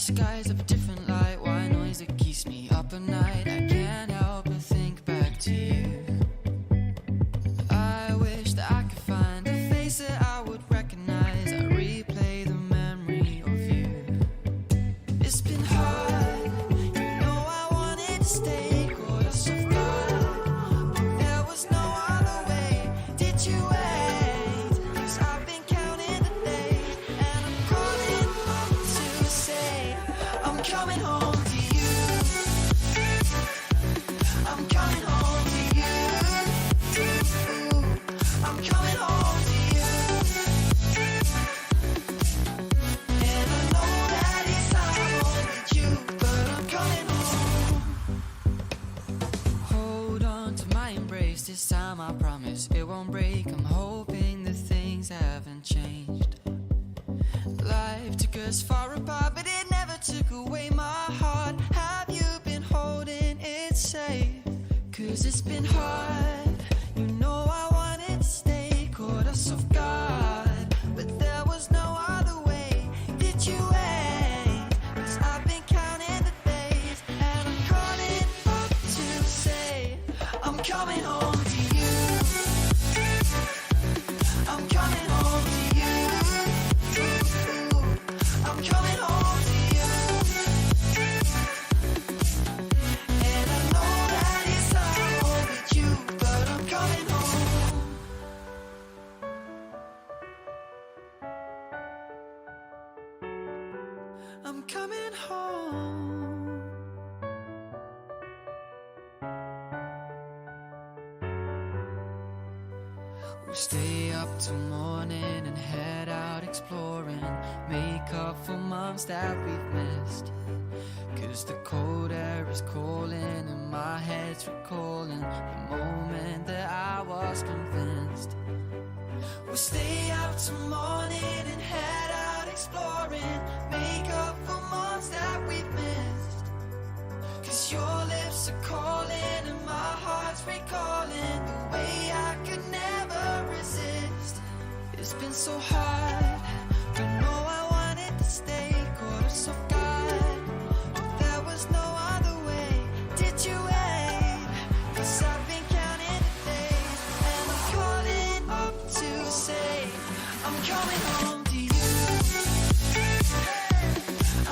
skies of a different light. White noise that keeps me up at night. I can't help but think back to you. I wish that I could find a face that I would recognize. I replay the memory of you. It's been hard, you know I wanted to stay. Caught us off guard, but there was no other way. Did you wait? 'Cause I've been counting the days, and I'm calling up to say I'm coming home to you. I'm coming home to you. I'm coming home to you. And I know that it's not only you, but I'm coming home. Hold on to my embrace, this time I promise it won't break. I'm hoping that things haven't changed. Life took us far apart, but it never took away my heart. Have you been holding it safe? 'Cause it's been hard, you know I wanted to stay. Caught us off guard, but there was no other way. Did you wait? 'Cause I've been counting the days, and I'm calling up to say I'm coming home to you. I'm coming home to you. I'm coming home to you. And I know that it's not only you, but I'm coming home. I'm coming home. We stay up till morning and head out exploring. Make up for months that we've missed. 'Cause the cold air is calling and my head's recalling the moment that I was convinced. We'll stay out till morning and head out exploring. Make up for months that we've missed. 'Cause your lips are calling and my heart's recalling the way I could never resist. It's been so hard, but no, I wanted to stay. Caught us off guard, but there was no other way. Did you wait? 'Cause I've been counting the days, and I'm calling up to say I'm coming home to you.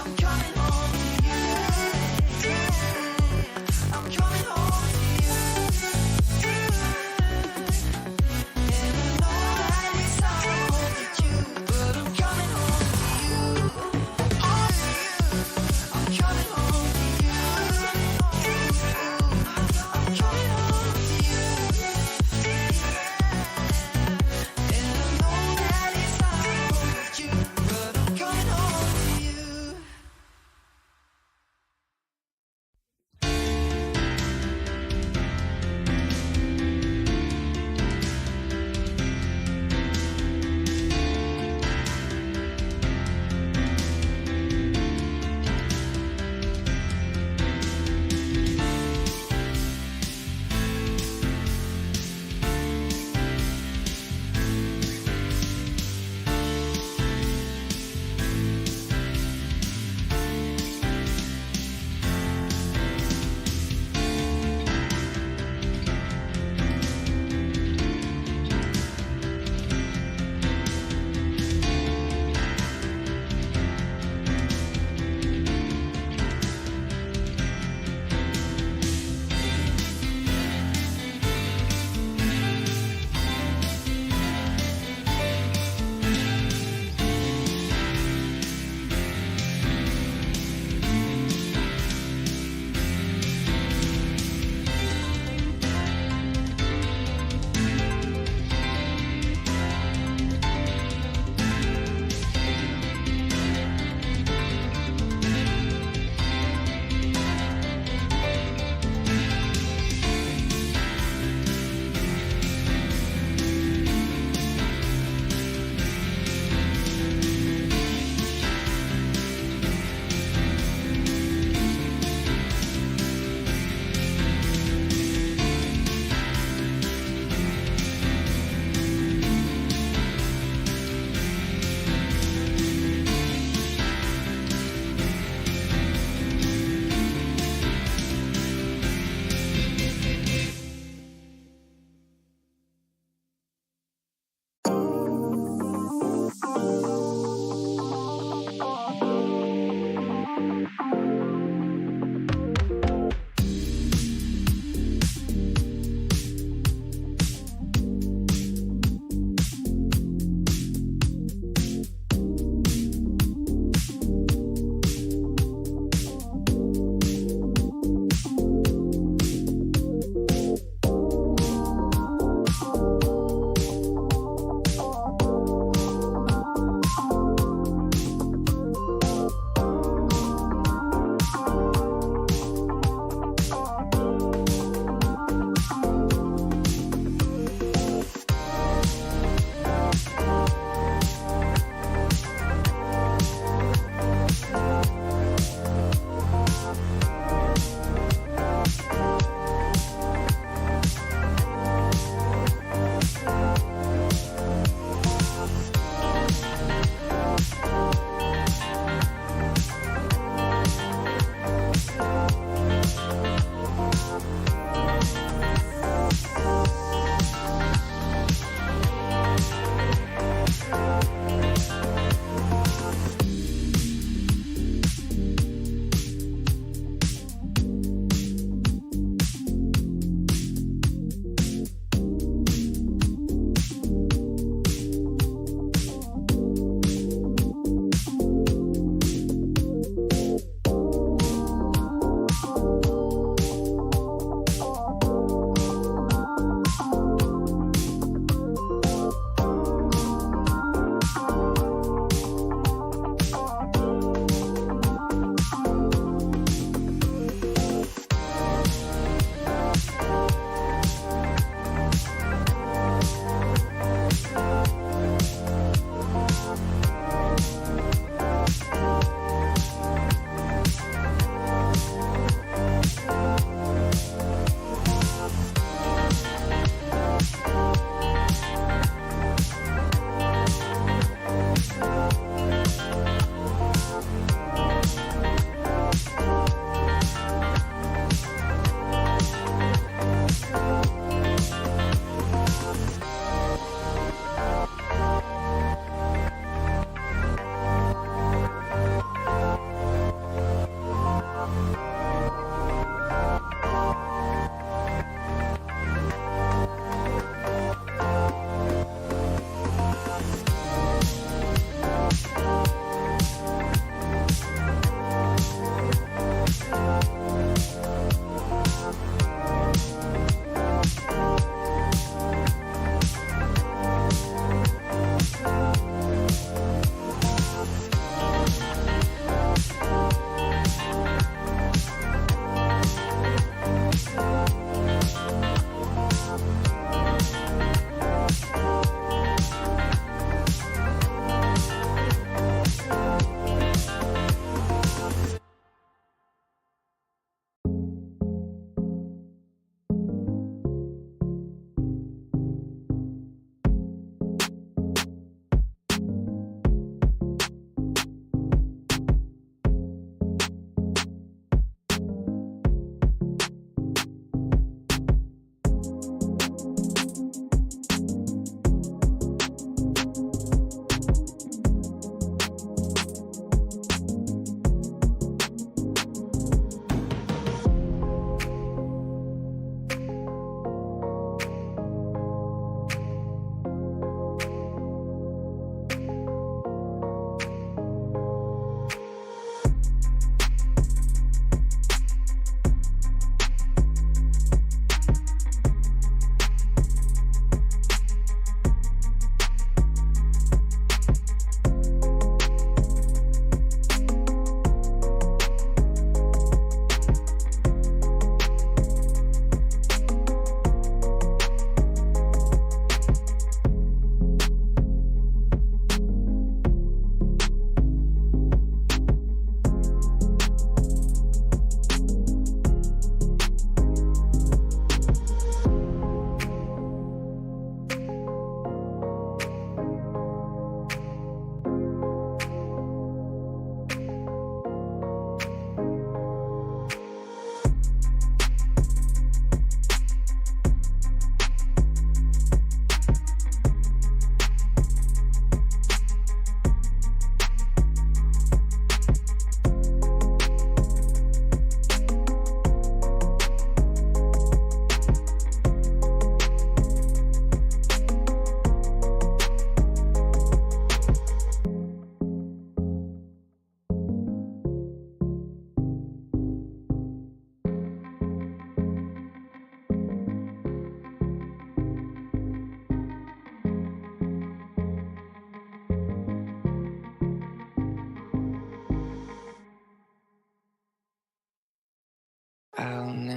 I'm coming home to you. I'm coming home to you. And I know that it's not only you, but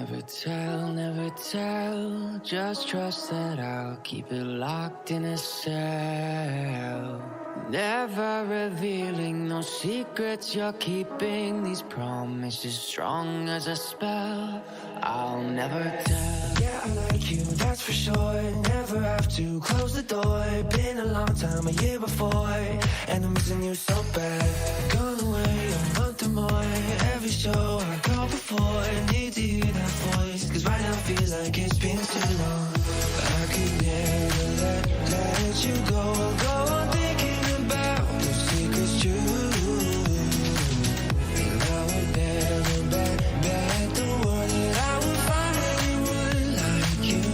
never tell, never tell. Just trust that I'll keep it locked in a cell. Never revealing no secrets you're keeping. These promises strong as a spell. I'll never tell. Yeah, I like you, that's for sure. Never have to close the door. Been a long time, a year before, and I'm missing you so bad. Gone away a month or more. Every show I go before, need to hear that voice, cause right now feels like it's been too long. I could never let you go on thinking about those secrets true. And I would never bet the world that I would find anyone like you.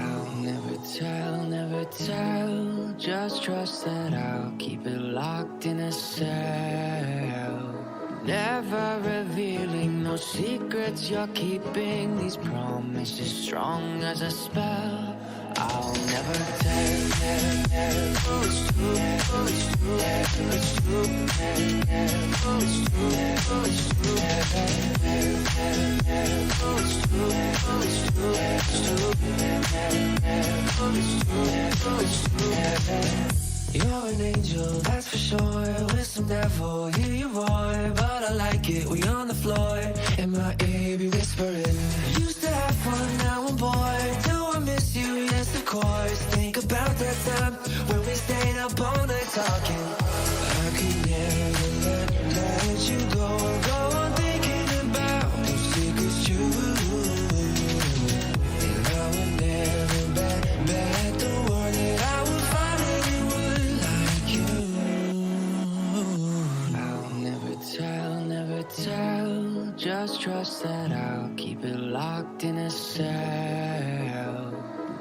I'll never tell, never tell. Just trust that I'll keep it locked in a cell. Never revealing no secrets you're keeping. These promises strong as a spell. I'll never tell. Oh, it's true. Oh, it's true. It's true. Oh, it's true. Oh, it's true. Oh, it's true. Oh, it's true. It's true. Oh, it's true. Oh, it's true. You're an angel, that's for sure. With some devil, hear you roar. But I like it, we on the floor. In my ear, be whispering. Used to have fun, now I'm bored. Do I miss you? Yes, of course. Think about that time when we stayed up all night talking. I could never let you go on thinking about those secrets true. And I would never bet the world that I would find anyone like you. I'll never tell, never tell. Just trust that I'll keep it locked in a cell.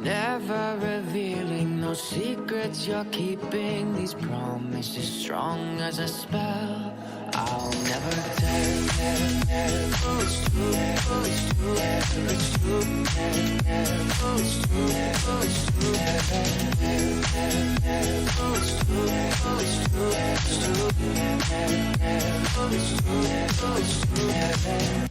Never revealing no secrets you're keeping. These promises strong as a spell. I'll never tell. Oh, it's true. Oh, it's true. It's true. Oh, it's true. Oh, it's true. Oh, it's true. Oh, it's true. It's true. Oh, it's true. Oh, it's true.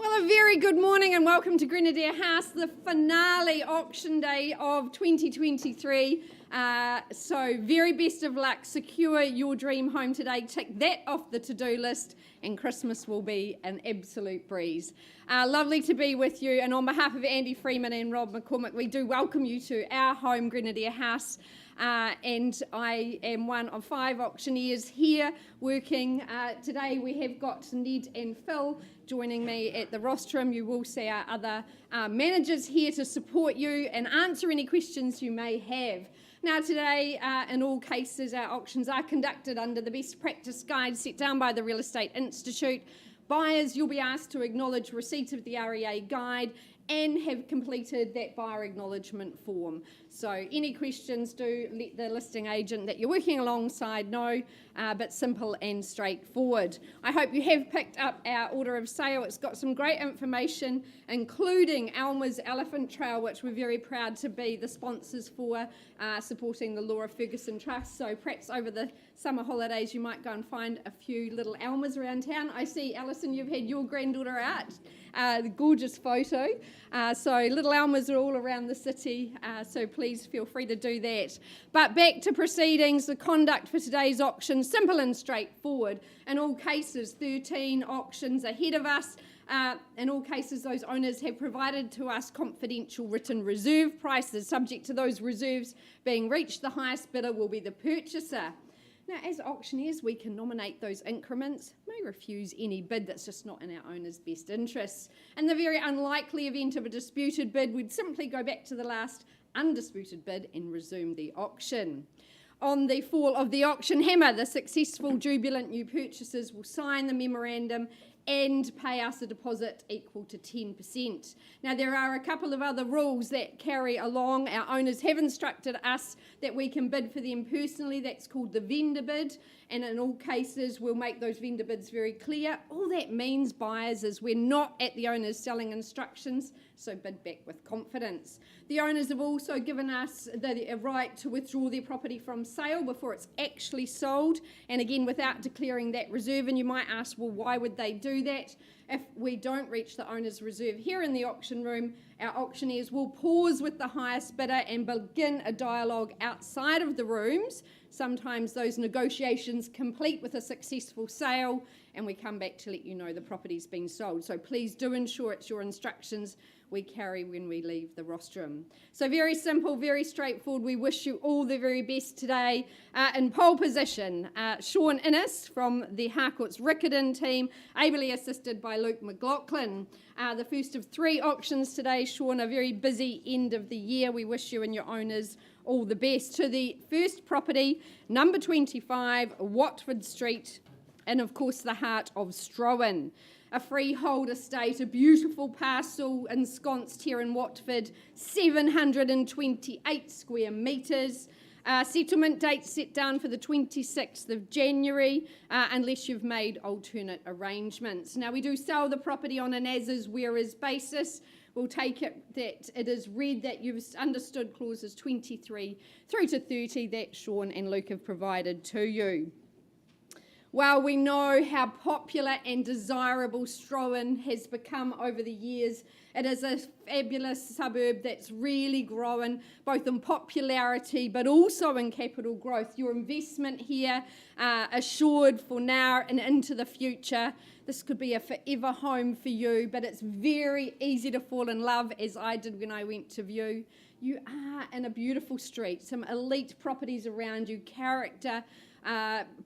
Well, a very good morning and welcome to Grenadier House, the finale auction day of 2023. So very best of luck. Secure your dream home today. Tick that off the to-do list and Christmas will be an absolute breeze. Lovely to be with you, and on behalf of Andy Freeman and Rob McCormick, we do welcome you to our home, Grenadier House. And I am one of 5 auctioneers here working. Today we have got Ned and Phil joining me at the rostrum. You will see our other managers here to support you and answer any questions you may have. Now today, in all cases, our auctions are conducted under the best practice guide set down by the Real Estate Institute. Buyers, you'll be asked to acknowledge receipt of the REA guide and have completed that buyer acknowledgement form. So any questions, do let the listing agent that you're working alongside know, but simple and straightforward. I hope you have picked up our order of sale. It's got some great information, including Alma's Elephant Trail, which we're very proud to be the sponsors for, supporting the Laura Ferguson Trust. So perhaps over the summer holidays you might go and find a few little Almas around town. I see, Alison, you've had your granddaughter out. The gorgeous photo. So little Almas are all around the city, so please feel free to do that. But back to proceedings, the conduct for today's auction, simple and straightforward. In all cases, 13 auctions ahead of us. In all cases, those owners have provided to us confidential written reserve prices. Subject to those reserves being reached, the highest bidder will be the purchaser. Now, as auctioneers, we can nominate those increments, may refuse any bid that's just not in our owner's best interests. In the very unlikely event of a disputed bid, we'd simply go back to the last undisputed bid and resume the auction. On the fall of the auction hammer, the successful jubilant new purchasers will sign the memorandum and pay us a deposit equal to 10%. Now, there are a couple of other rules that carry along. Our owners have instructed us that we can bid for them personally. That's called the vendor bid, and in all cases, we'll make those vendor bids very clear. All that means, buyers, is we're not at the owner's selling instructions, so bid back with confidence. The owners have also given us the right to withdraw their property from sale before it's actually sold, and again, without declaring that reserve. And you might ask, well, why would they do that? If we don't reach the owner's reserve here in the auction room, our auctioneers will pause with the highest bidder and begin a dialogue outside of the rooms. Sometimes those negotiations complete with a successful sale, and we come back to let you know the property's been sold. So please do ensure it's your instructions we carry when we leave the rostrum. So very simple, very straightforward. We wish you all the very best today. In pole position, Sean Innes from the Harcourt's Riccarton team, ably assisted by Luke McLaughlin. The first of 3 auctions today. Sean, a very busy end of the year. We wish you and your owners all the best. To the first property, number 25, Watford Street, and of course the heart of Strowen. A freehold estate, a beautiful parcel ensconced here in Watford, 728 square metres. Settlement date set down for the 26th of January, unless you've made alternate arrangements. Now, we do sell the property on an as-is, where-is basis. We'll take it that it is read that you've understood clauses 23 through to 30 that Sean and Luke have provided to you. Well, we know how popular and desirable Strowen has become over the years. It is a fabulous suburb that's really growing, both in popularity but also in capital growth. Your investment here assured for now and into the future. This could be a forever home for you, but it's very easy to fall in love, as I did when I went to view. You are in a beautiful street, some elite properties around you, character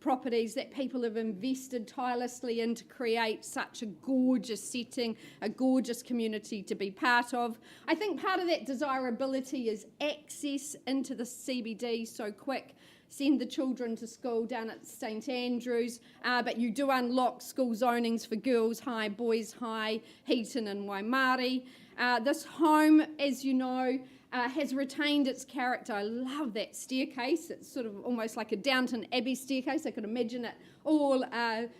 properties that people have invested tirelessly in to create such a gorgeous setting, a gorgeous community to be part of. I think part of that desirability is access into the CBD so quick. Send the children to school down at St Andrews, but you do unlock school zonings for Girls High, Boys High, Heaton and Waimari. This home, as you know, has retained its character. I love that staircase. It's sort of almost like a Downton Abbey staircase. I could imagine it all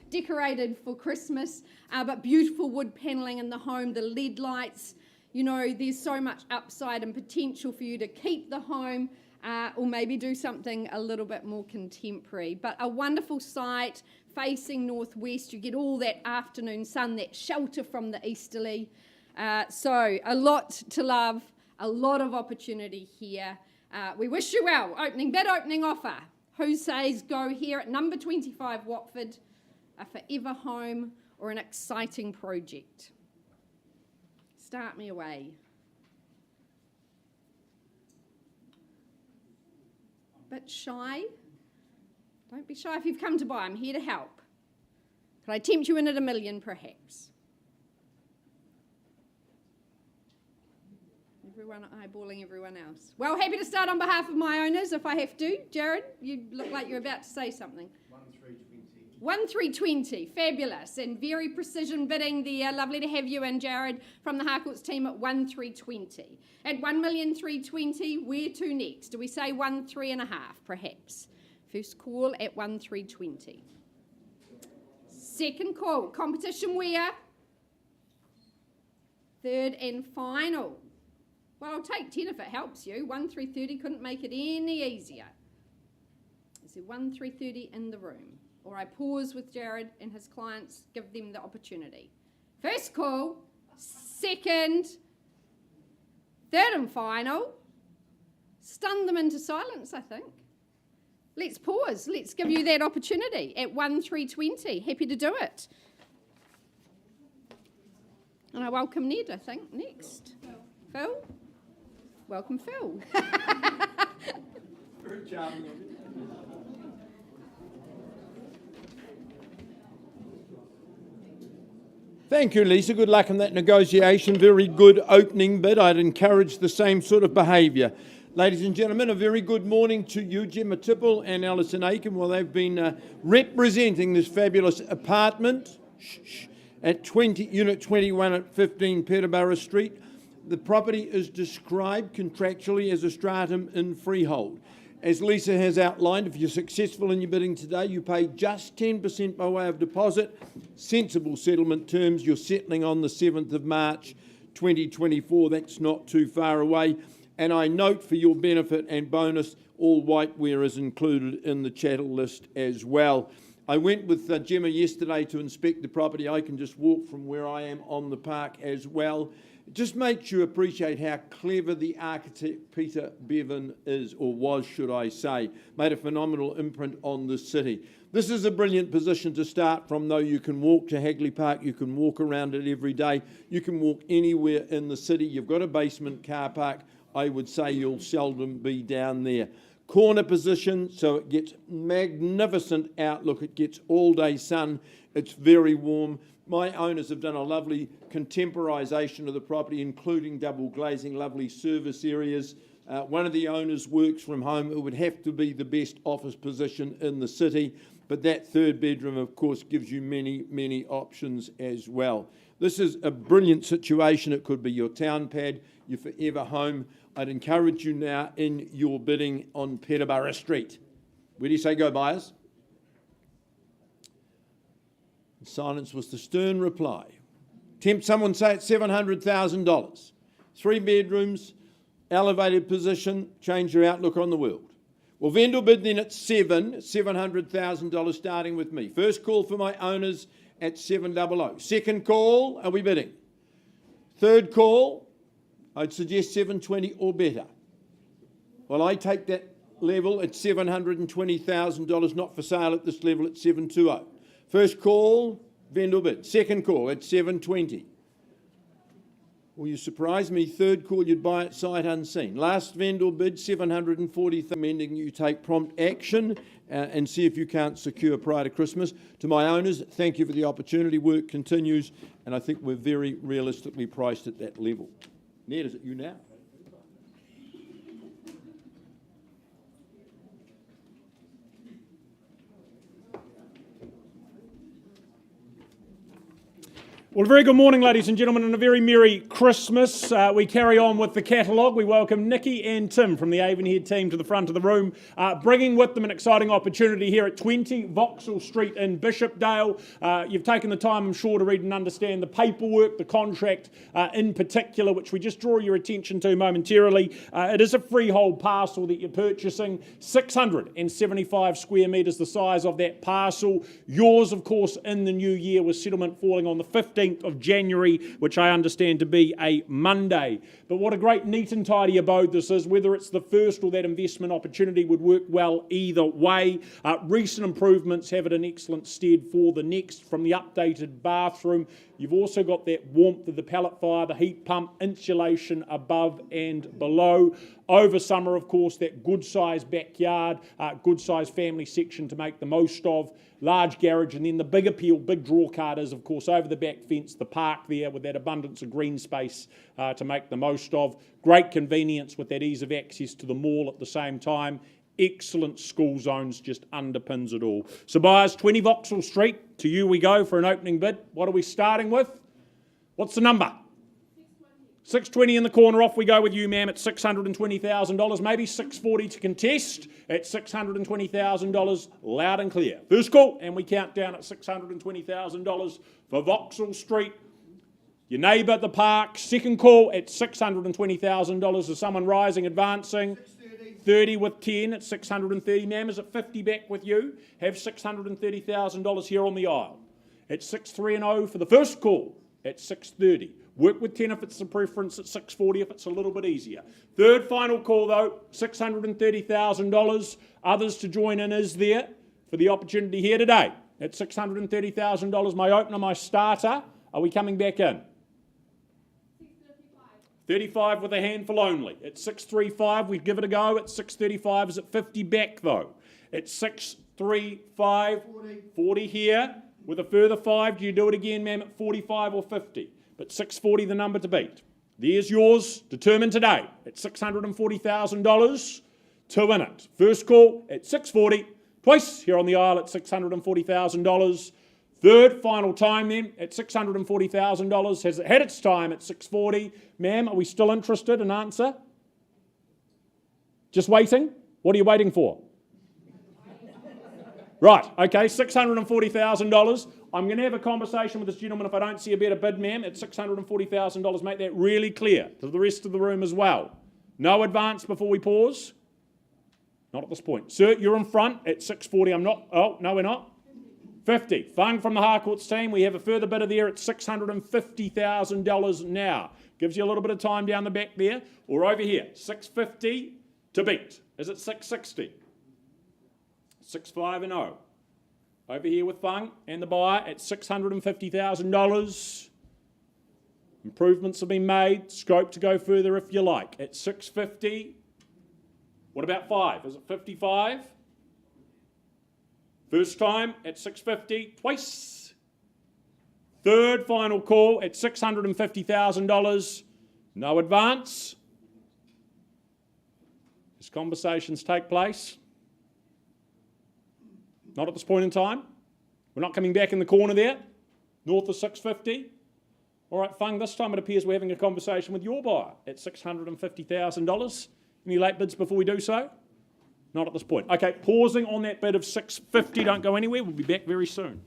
decorated for Christmas, but beautiful wood panelling in the home, the LED lights. You know, there's so much upside and potential for you to keep the home or maybe do something a little bit more contemporary. But a wonderful site, facing northwest. You get all that afternoon sun, that shelter from the easterly. So a lot to love, a lot of opportunity here. We wish you well. Opening bid, opening offer. Who says go here at number 25 Watford, a forever home or an exciting project? Start me away. Bit shy? Don't be shy if you've come to buy. I'm here to help. Could I tempt you in at $1 million, perhaps? Everyone eyeballing everyone else. Well, happy to start on behalf of my owners if I have to. Jared, you look like you're about to say something. 1,320, fabulous, and very precision bidding there. Lovely to have you in, Jared, from the Harcourts team at 1,320. At 1,320,000, where to next? Do we say 1,350, perhaps? First call at 1,320. Second call, competition where? Third and final. Well, I'll take 10 if it helps you. 1,330 couldn't make it any easier. Is there 1,330 in the room? Or I pause with Jared and his clients, give them the opportunity. First call, second, third and final. Stun them into silence, I think. Let's pause. Let's give you that opportunity at 1,320. Happy to do it. And I welcome Ned, I think, next. Phil? Welcome, Phil. Very charming. Thank you, Lisa. Good luck in that negotiation. Very good opening bid. I'd encourage the same sort of behaviour. Ladies and gentlemen, a very good morning to you, Gemma Tipple and Alison Aiken. Well, they've been representing this fabulous apartment at Unit 21 at 15 Peterborough Street. The property is described contractually as a stratum in freehold. As Lisa has outlined, if you're successful in your bidding today, you pay just 10% by way of deposit. Sensible settlement terms, you're settling on the 7th of March 2024. That's not too far away. And I note for your benefit and bonus, all whiteware is included in the chattel list as well. I went with Gemma yesterday to inspect the property. I can just walk from where I am on the park as well. It just makes you appreciate how clever the architect Peter Bevan is, or was, should I say. Made a phenomenal imprint on the city. This is a brilliant position to start from, though. You can walk to Hagley Park, you can walk around it every day, you can walk anywhere in the city. You've got a basement car park. I would say you'll seldom be down there. Corner position, so it gets magnificent outlook. It gets all day sun. It's very warm. My owners have done a lovely contemporisation of the property, including double glazing, lovely service areas. One of the owners works from home. It would have to be the best office position in the city, but that third bedroom, of course, gives you many, many options as well. This is a brilliant situation. It could be your town pad, your forever home. I'd encourage you now in your bidding on Peterborough Street. Where do you say go, buyers? Silence was the stern reply. Someone say it's $700,000. 3 bedrooms, elevated position, change your outlook on the world. Well, vendor bid then at $700,000 starting with me. First call for my owners at 700. Second call, are we bidding? Third call, I'd suggest 720 or better. Well, I take that level at $720,000, not for sale at this level at 720. First call, vendor bid. Second call at 720. Well, you surprised me. Third call, you'd buy it sight unseen. Last vendor bid, 740. Recommending you take prompt action and see if you can't secure prior to Christmas. To my owners, thank you for the opportunity. Work continues, and I think we're very realistically priced at that level. Ned, is it you now? Well, a very good morning, ladies and gentlemen, and a very Merry Christmas. We carry on with the catalogue. We welcome Nikki and Tim from the Avonhead team to the front of the room, bringing with them an exciting opportunity here at 20 Vauxhall Street in Bishopdale. You've taken the time, I'm sure, to read and understand the paperwork, the contract in particular, which we just draw your attention to momentarily. It is a freehold parcel that you're purchasing, 675 square metres, the size of that parcel. Yours, of course, in the new year, with settlement falling on the 15th of January, which I understand to be a Monday. But what a great neat and tidy abode this is, whether it's the first or that investment opportunity would work well either way. Recent improvements have it in excellent stead for the next, from the updated bathroom. You've also got that warmth of the pellet fire, the heat pump, insulation above and below. Over summer, of course, that good-sized backyard, good-sized family section to make the most of. Large garage, and then the big appeal, big draw card is, of course, over the back fence, the park there with that abundance of green space to make the most of. Great convenience with that ease of access to the mall at the same time. Excellent school zones, just underpins it all. So buyers, 20 Vauxhall Street, to you we go for an opening bid. What are we starting with? What's the number? 620 in the corner. Off we go with you, ma'am, at $620,000. Maybe 640 to contest at $620,000, loud and clear. First call, and we count down at $620,000 for Vauxhall Street. Your neighbour, the park. Second call at $620,000. Is someone rising, advancing? 30 with 10 at 630. Ma'am, is it 50 back with you? Have $630,000 here on the aisle. At 630 for the first call at 630. Work with 10 if it's a preference, at 640 if it's a little bit easier. Third final call though, $630,000. Others to join in is there for the opportunity here today. At $630,000, my opener, my starter. Are we coming back in? 35 with a handful only. At 635, we'd give it a go. At 635, is it 50 back though? At 635, 40 here. With a further 5, do you do it again, ma'am, at 45 or 50? But 640 the number to beat. There's yours, determined today, at $640,000 to win it. First call at 640, twice here on the aisle at $640,000. Third, final time then, at $640,000. Has it had its time at 640? Ma'am, are we still interested in answer? Just waiting? What are you waiting for? Right, okay, $640,000. I'm going to have a conversation with this gentleman if I don't see a better bid, ma'am, at $640,000. Make that really clear to the rest of the room as well. No advance before we pause? Not at this point. Sir, you're in front at 640. I'm not. Oh, no, we're not. 50. Fung from the Harcourts team. We have a further bidder there at $650,000 now. Gives you a little bit of time down the back there. Or over here, 650 to beat. Is it 660? 650. Over here with Fung and the buyer at $650,000. Improvements have been made. Scope to go further if you like. At 650. What about 5? Is it 55? First time at 650. Twice. Third final call at $650,000. No advance. As conversations take place. Not at this point in time. We're not coming back in the corner there. North of 650. All right, Fung, this time it appears we're having a conversation with your buyer at $650,000. Any late bids before we do so? Not at this point. Okay, pausing on that bid of 650. Don't go anywhere. We'll be back very soon.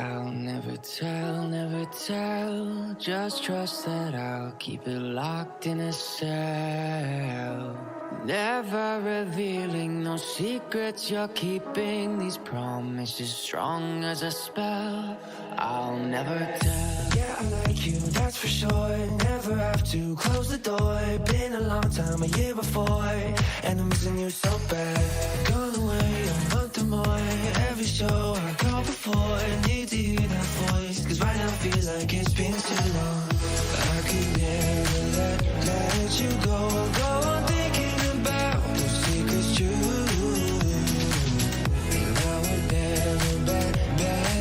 I'll never tell, just trust that I'll keep it locked in a cell. Never revealing no secrets you're keeping, these promises strong as a spell. I'll never tell. Yeah, I like you, that's for sure. Never have to close the door. Been a long time, a year before, and I'm missing you so bad. Gone away a month or more. Every show I go before, need to hear that voice, cause right now feels like it's been too long. I could never let you go on thinking about those secrets true. And I would never bet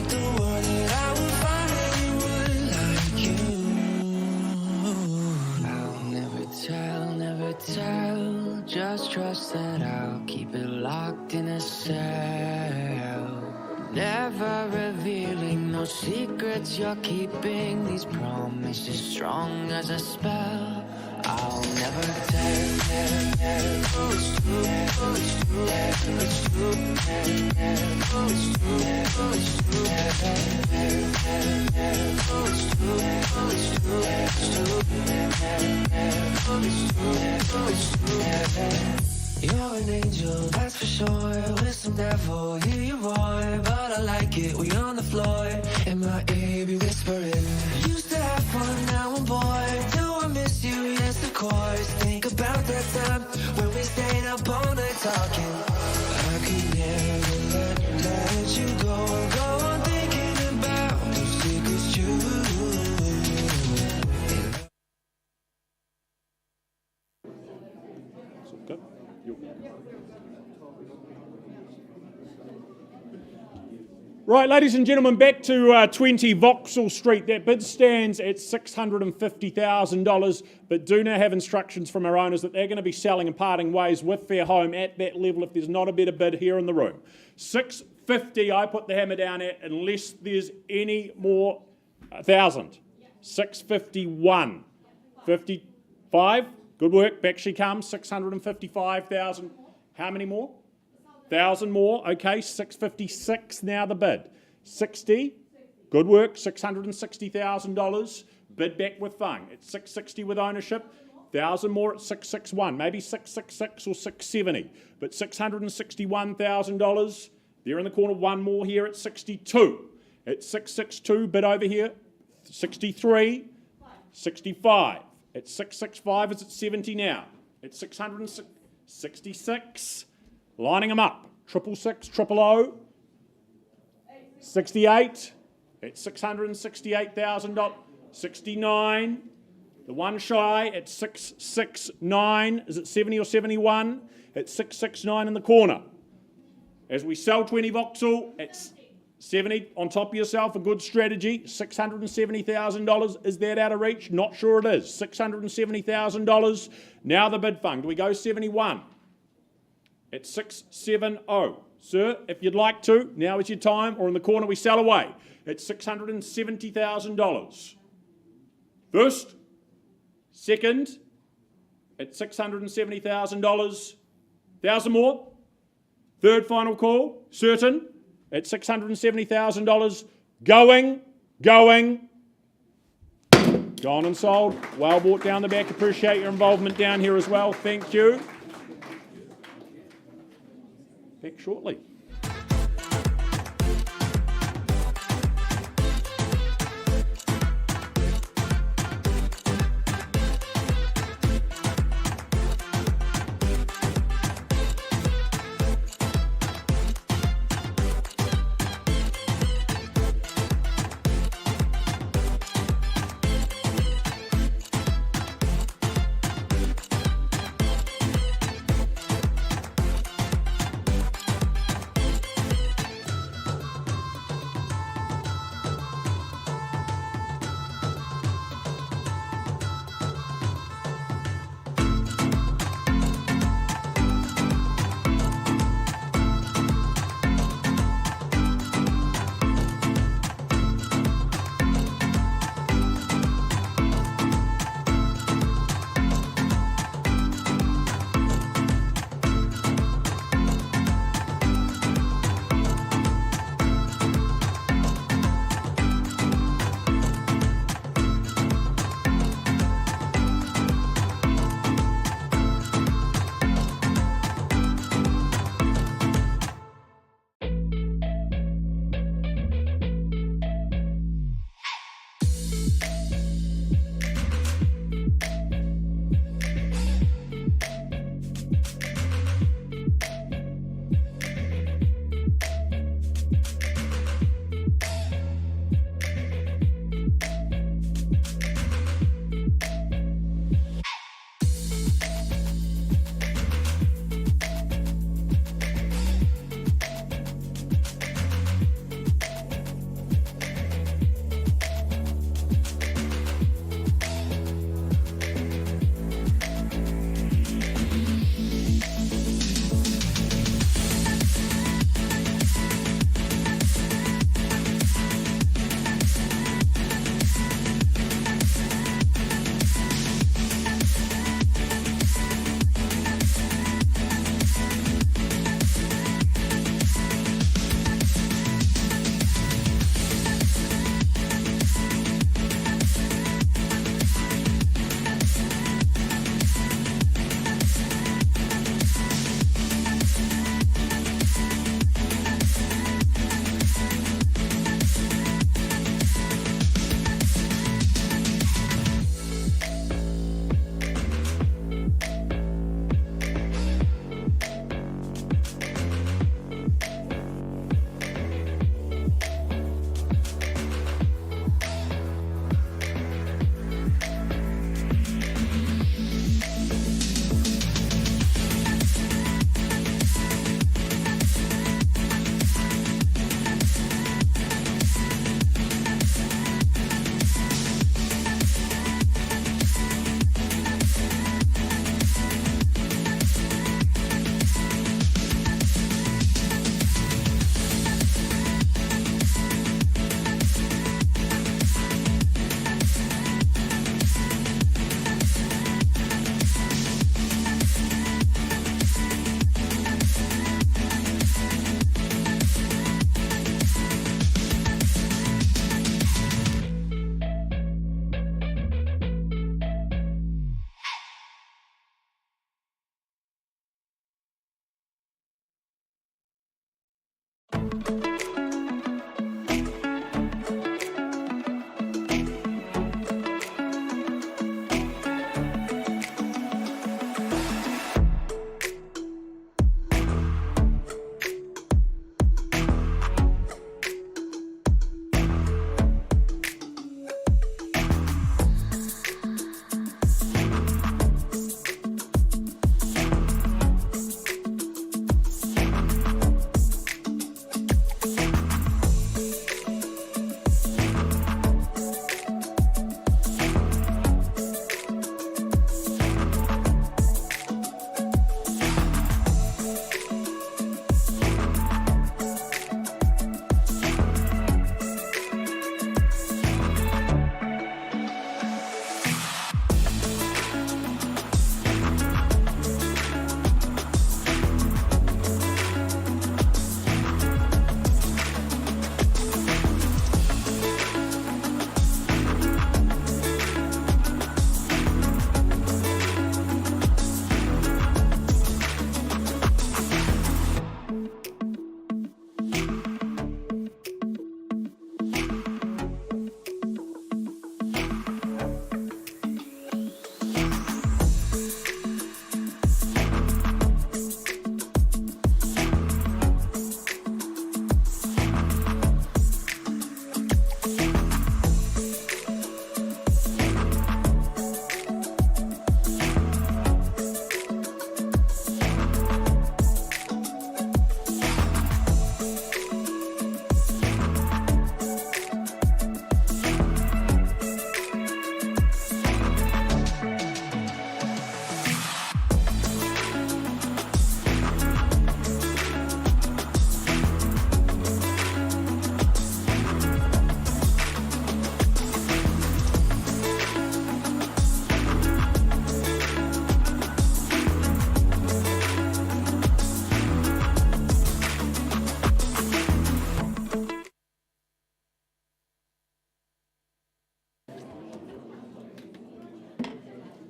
the world that I would find anyone like you. I'll never tell, just trust that I'll keep it locked in a cell. Never revealing no secrets you're keeping, these promises strong as a spell. I'll never tell. You're an angel, that's for sure. With some devil, hear you roar. But I like it, we on the floor. In my ear, be whispering. Used to have fun, now I'm bored. Do I miss you? Yes, of course. Think about that time when we stayed up all night talking. I could never let you go on thinking about those secrets true. Good. Right, ladies and gentlemen, back to 20 Vauxhall Street. That bid stands at $650,000, but do now have instructions from our owners that they're going to be selling and parting ways with their home at that level if there's not a better bid here in the room. $650, I put the hammer down at, unless there's any more. 1,000. 651. 55. Good work. Back she comes. 655,000. How many more? 1,000 more. Okay, 656 now the bid. 60. Good work. $660,000. Bid back with Fung. It's 660 with ownership. 1,000 more at 661. Maybe 666 or 670. But $661,000. There in the corner. One more here at 62. At 662. Bid over here. 63. 65. At 665 is at 70 now. At 666. Lining them up. 666, 000. 68. At $668,000. 69. The one shy at 669. Is it 70 or 71? At 669 in the corner. As we sell 20 Vauxhall, it's 70 on top of yourself, a good strategy. $670,000. Is that out of reach? Not sure it is. $670,000. Now the bid fund. Do we go 71? At 670. Sir, if you'd like to, now is your time, or in the corner we sell away. At $670,000. First, second, at $670,000. 1,000 more. Third final call, certain, at $670,000. Going. Gone and sold. Well bought down the back. Appreciate your involvement down here as well. Thank you. Back shortly.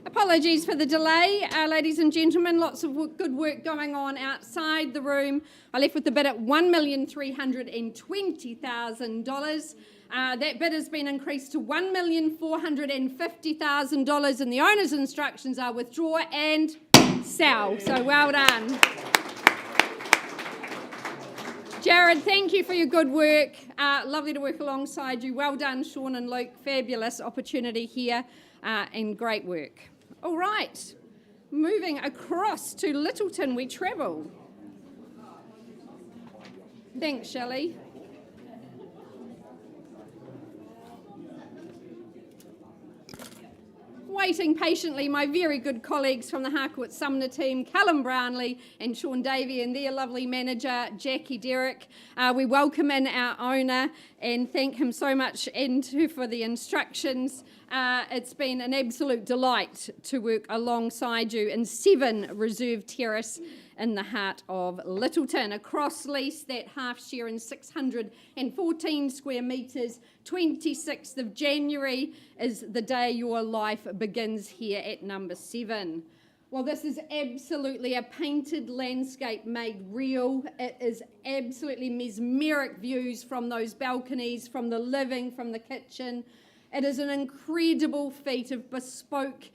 Apologies for the delay, ladies and gentlemen. Lots of good work going on outside the room. I left with the bid at $1,320,000. That bid has been increased to $1,450,000, and the owner's instructions are withdraw and sell. So well done. Jared, thank you for your good work. Lovely to work alongside you. Well done, Sean and Luke. Fabulous opportunity here and great work. All right, moving across to Littleton we travel. Thanks, Shelley. Waiting patiently, my very good colleagues from the Harcourt Sumner team, Callum Brownlee and Sean Davey, and their lovely manager, Jackie Derrick. We welcome in our owner and thank him so much for the instructions. It's been an absolute delight to work alongside you in 7 Reserve Terrace in the heart of Littleton. A cross lease, that half share in 614 square metres. 26th of January is the day your life begins here at number 7. Well, this is absolutely a painted landscape made real. It is absolutely mesmeric views from those balconies, from the living, from the kitchen. It is an incredible feat of bespoke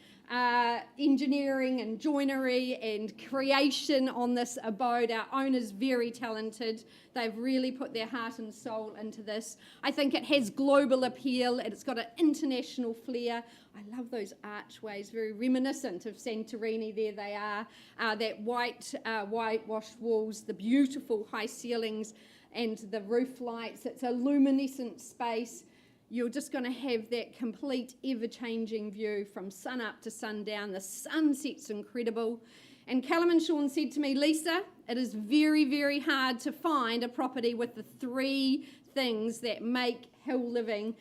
engineering and joinery and creation on this abode. Our owner's very talented. They've really put their heart and soul into this. I think it has global appeal and it's got an international flair. I love those archways, very reminiscent of Santorini. There they are. That whitewashed walls, the beautiful high ceilings and the roof lights. It's a luminescent space. You're just going to have that complete ever-changing view from sun up to sundown. The sunset's incredible. And Callum and Sean said to me, Lisa, it is very, very hard to find a property with the 3 things that make hill living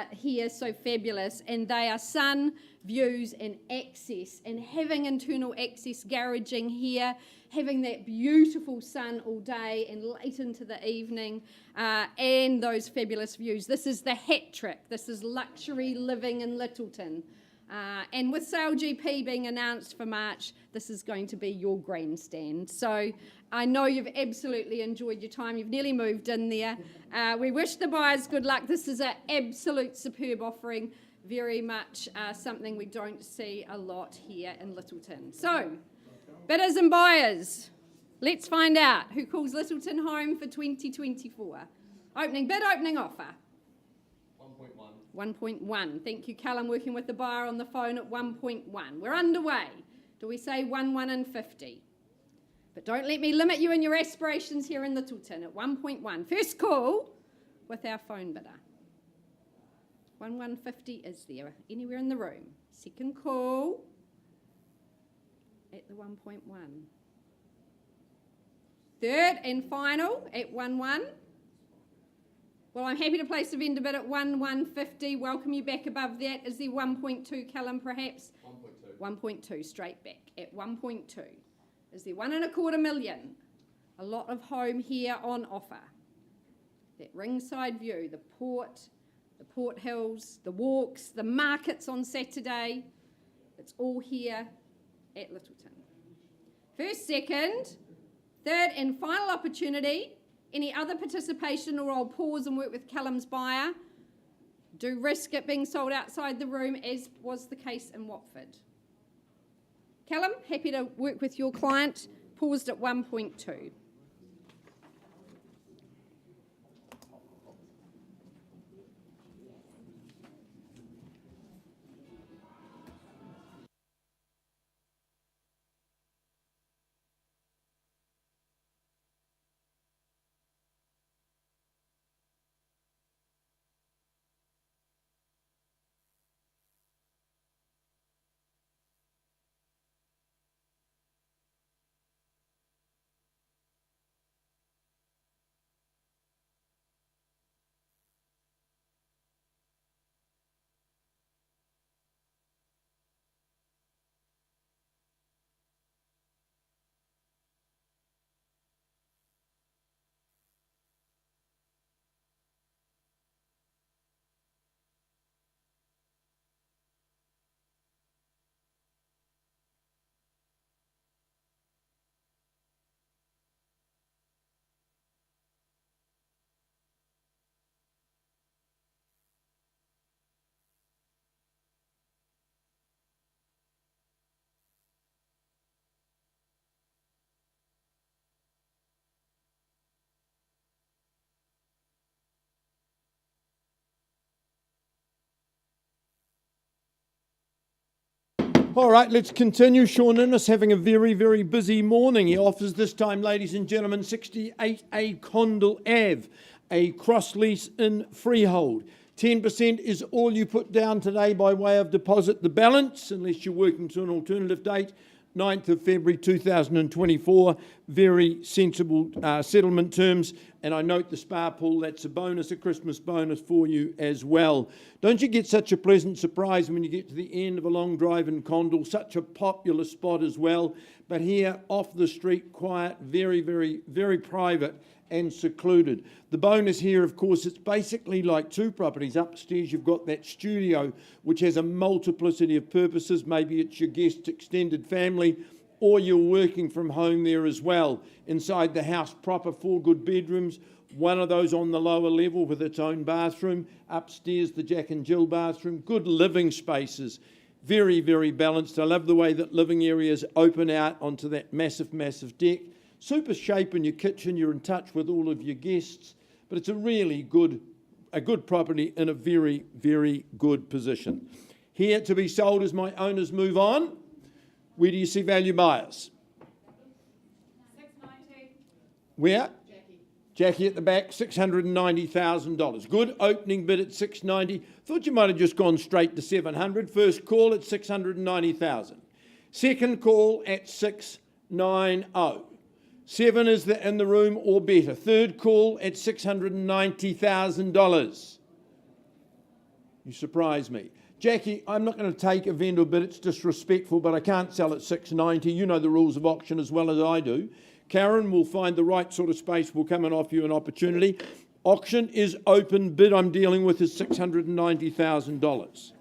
here so fabulous. And they are sun, views and access. And having internal access garaging here, having that beautiful sun all day and late into the evening, and those fabulous views. This is the hat trick. This is luxury living in Littleton. And with Sale GP being announced for March, this is going to be your grandstand. So I know you've absolutely enjoyed your time. You've nearly moved in there. We wish the buyers good luck. This is an absolute superb offering. Very much something we don't see a lot here in Littleton. So, bidders and buyers, let's find out who calls Littleton home for 2024. Opening bid, opening offer. 1.1. Thank you, Callum, working with the buyer on the phone at 1.1. We're underway. Do we say 1 and 50? But don't let me limit you in your aspirations here in Littleton at 1.1. First call with our phone bidder. 150 is there anywhere in the room. Second call at the 1.1. Third and final at 1.1. Well, I'm happy to place a vendor bid at 150. Welcome you back above that. Is there 1.2, Callum, perhaps? 1.2. 1.2, straight back at 1.2. Is there 1.25 million? A lot of home here on offer. That ringside view, the Port Hills, the walks, the markets on Saturday. It's all here at Littleton. First, second, third and final opportunity. Any other participation, or I'll pause and work with Callum's buyer. Do risk it being sold outside the room, as was the case in Watford. Callum, happy to work with your client. Paused at 1.2. All right, let's continue. Sean Innes having a very, very busy morning. He offers this time, ladies and gentlemen, 68A Condell Ave, a cross lease in freehold. 10% is all you put down today by way of deposit. The balance, unless you're working to an alternative date, 9th of February 2024. Very sensible settlement terms. And I note the spa pool, that's a bonus, a Christmas bonus for you as well. Don't you get such a pleasant surprise when you get to the end of a long drive in Condell? Such a popular spot as well. But here, off the street, quiet, very, very, very private and secluded. The bonus here, of course, it's basically like two properties. Upstairs, you've got that studio, which has a multiplicity of purposes. Maybe it's your guests, extended family, or you're working from home there as well. Inside the house proper, 4 good bedrooms, one of those on the lower level with its own bathroom. Upstairs, the Jack and Jill bathroom. Good living spaces. Very, very balanced. I love the way that living areas open out onto that massive, massive deck. Super shape in your kitchen. You're in touch with all of your guests. But it's a really good property in a very, very good position. Here to be sold as my owners move on. Where do you see value buyers? 690. Where? Jackie. Jackie at the back, $690,000. Good opening bid at $690,000. Thought you might have just gone straight to $700,000. First call at $690,000. Second call at $690,000. 7 is in the room or better. Third call at $690,000. You surprise me. Jackie, I'm not going to take a vendor bid, it's disrespectful, but I can't sell at $690,000. You know the rules of auction as well as I do. Karen will find the right sort of space, will come and offer you an opportunity. Auction is open, bid I'm dealing with is $690,000.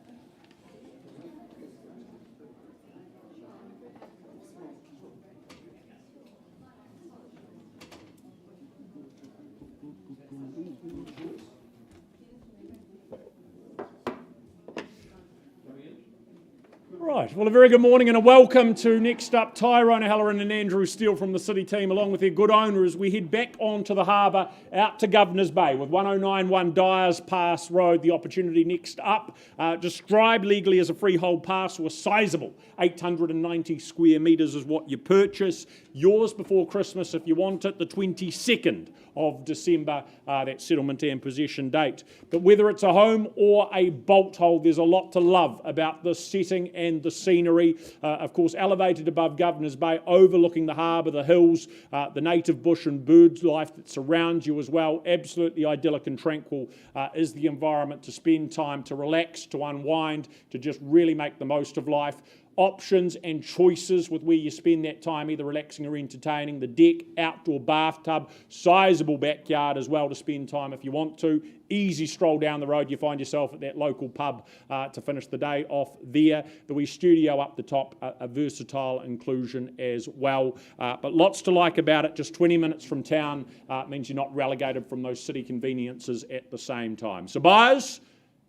Right, well, a very good morning and a welcome to next up Tyrone O'Halloran and Andrew Steele from the City team, along with their good owner, as we head back onto the harbour out to Governor's Bay with 1091 Dyers Pass Road. The opportunity next up, described legally as a freehold parcel, a sizeable 890 square metres is what you purchase. Yours before Christmas if you want it, the 22nd of December, that settlement and possession date. But whether it's a home or a bolt hold, there's a lot to love about the setting and the scenery. Of course, elevated above Governor's Bay, overlooking the harbour, the hills, the native bush and bird life that surrounds you as well. Absolutely idyllic and tranquil is the environment to spend time, to relax, to unwind, to just really make the most of life. Options and choices with where you spend that time, either relaxing or entertaining. The deck, outdoor bathtub, sizable backyard as well to spend time if you want to. Easy stroll down the road, you find yourself at that local pub to finish the day off there. The wee studio up the top, a versatile inclusion as well. But lots to like about it. Just 20 minutes from town means you're not relegated from those city conveniences at the same time. So buyers,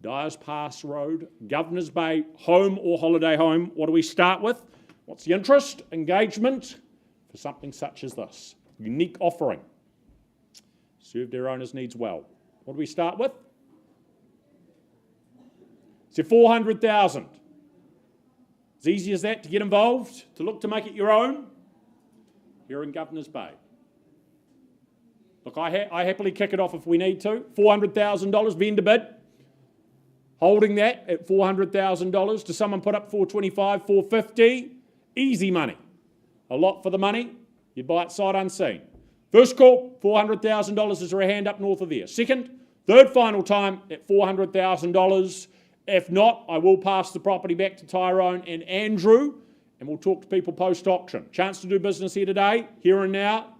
Dyers Pass Road, Governor's Bay, home or holiday home. What do we start with? What's the interest, engagement for something such as this? Unique offering. Served their owners' needs well. What do we start with? So 400,000. As easy as that to get involved, to look to make it your own, here in Governor's Bay. Look, I happily kick it off if we need to. $400,000 vendor bid. Holding that at $400,000. Does someone put up $425,000, $450,000? Easy money. A lot for the money. You buy it sight unseen. First call, $400,000. Is there a hand up north of there? Second, third final time at $400,000. If not, I will pass the property back to Tyrone and Andrew, and we'll talk to people post-auction. Chance to do business here today, here and now.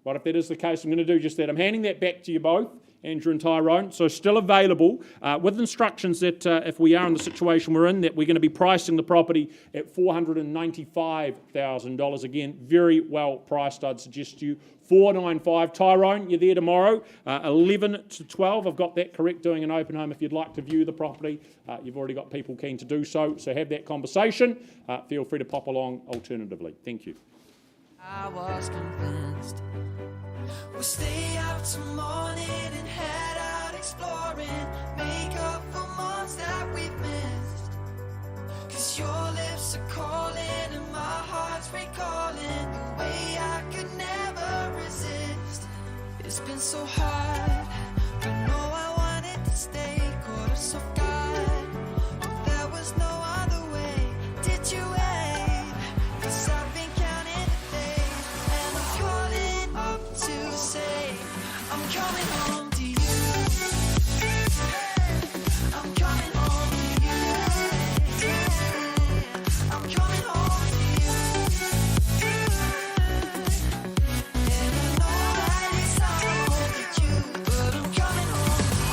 Right, if that is the case, I'm going to do just that. I'm handing that back to you both, Andrew and Tyrone. So still available with instructions that if we are in the situation we're in, that we're going to be pricing the property at $495,000. Again, very well priced, I'd suggest to you. $495,000. Tyrone, you're there tomorrow, 11 to 12. I've got that correct, doing an open home if you'd like to view the property. You've already got people keen to do so, so have that conversation. Feel free to pop along alternatively. Thank you. I was convinced we'll stay up till morning and head out exploring, make up for months that we've missed. 'Cause your lips are calling and my heart's recalling the way I could never resist. It's been so hard, but no, I wanted to stay caught us off guard. But there was no other way. Did you wait? 'Cause I've been counting the days, and I'm calling up to say I'm coming home to you. I'm coming home to you. I'm coming home to you. And I know that it sounds hard with you, but I'm coming home to you.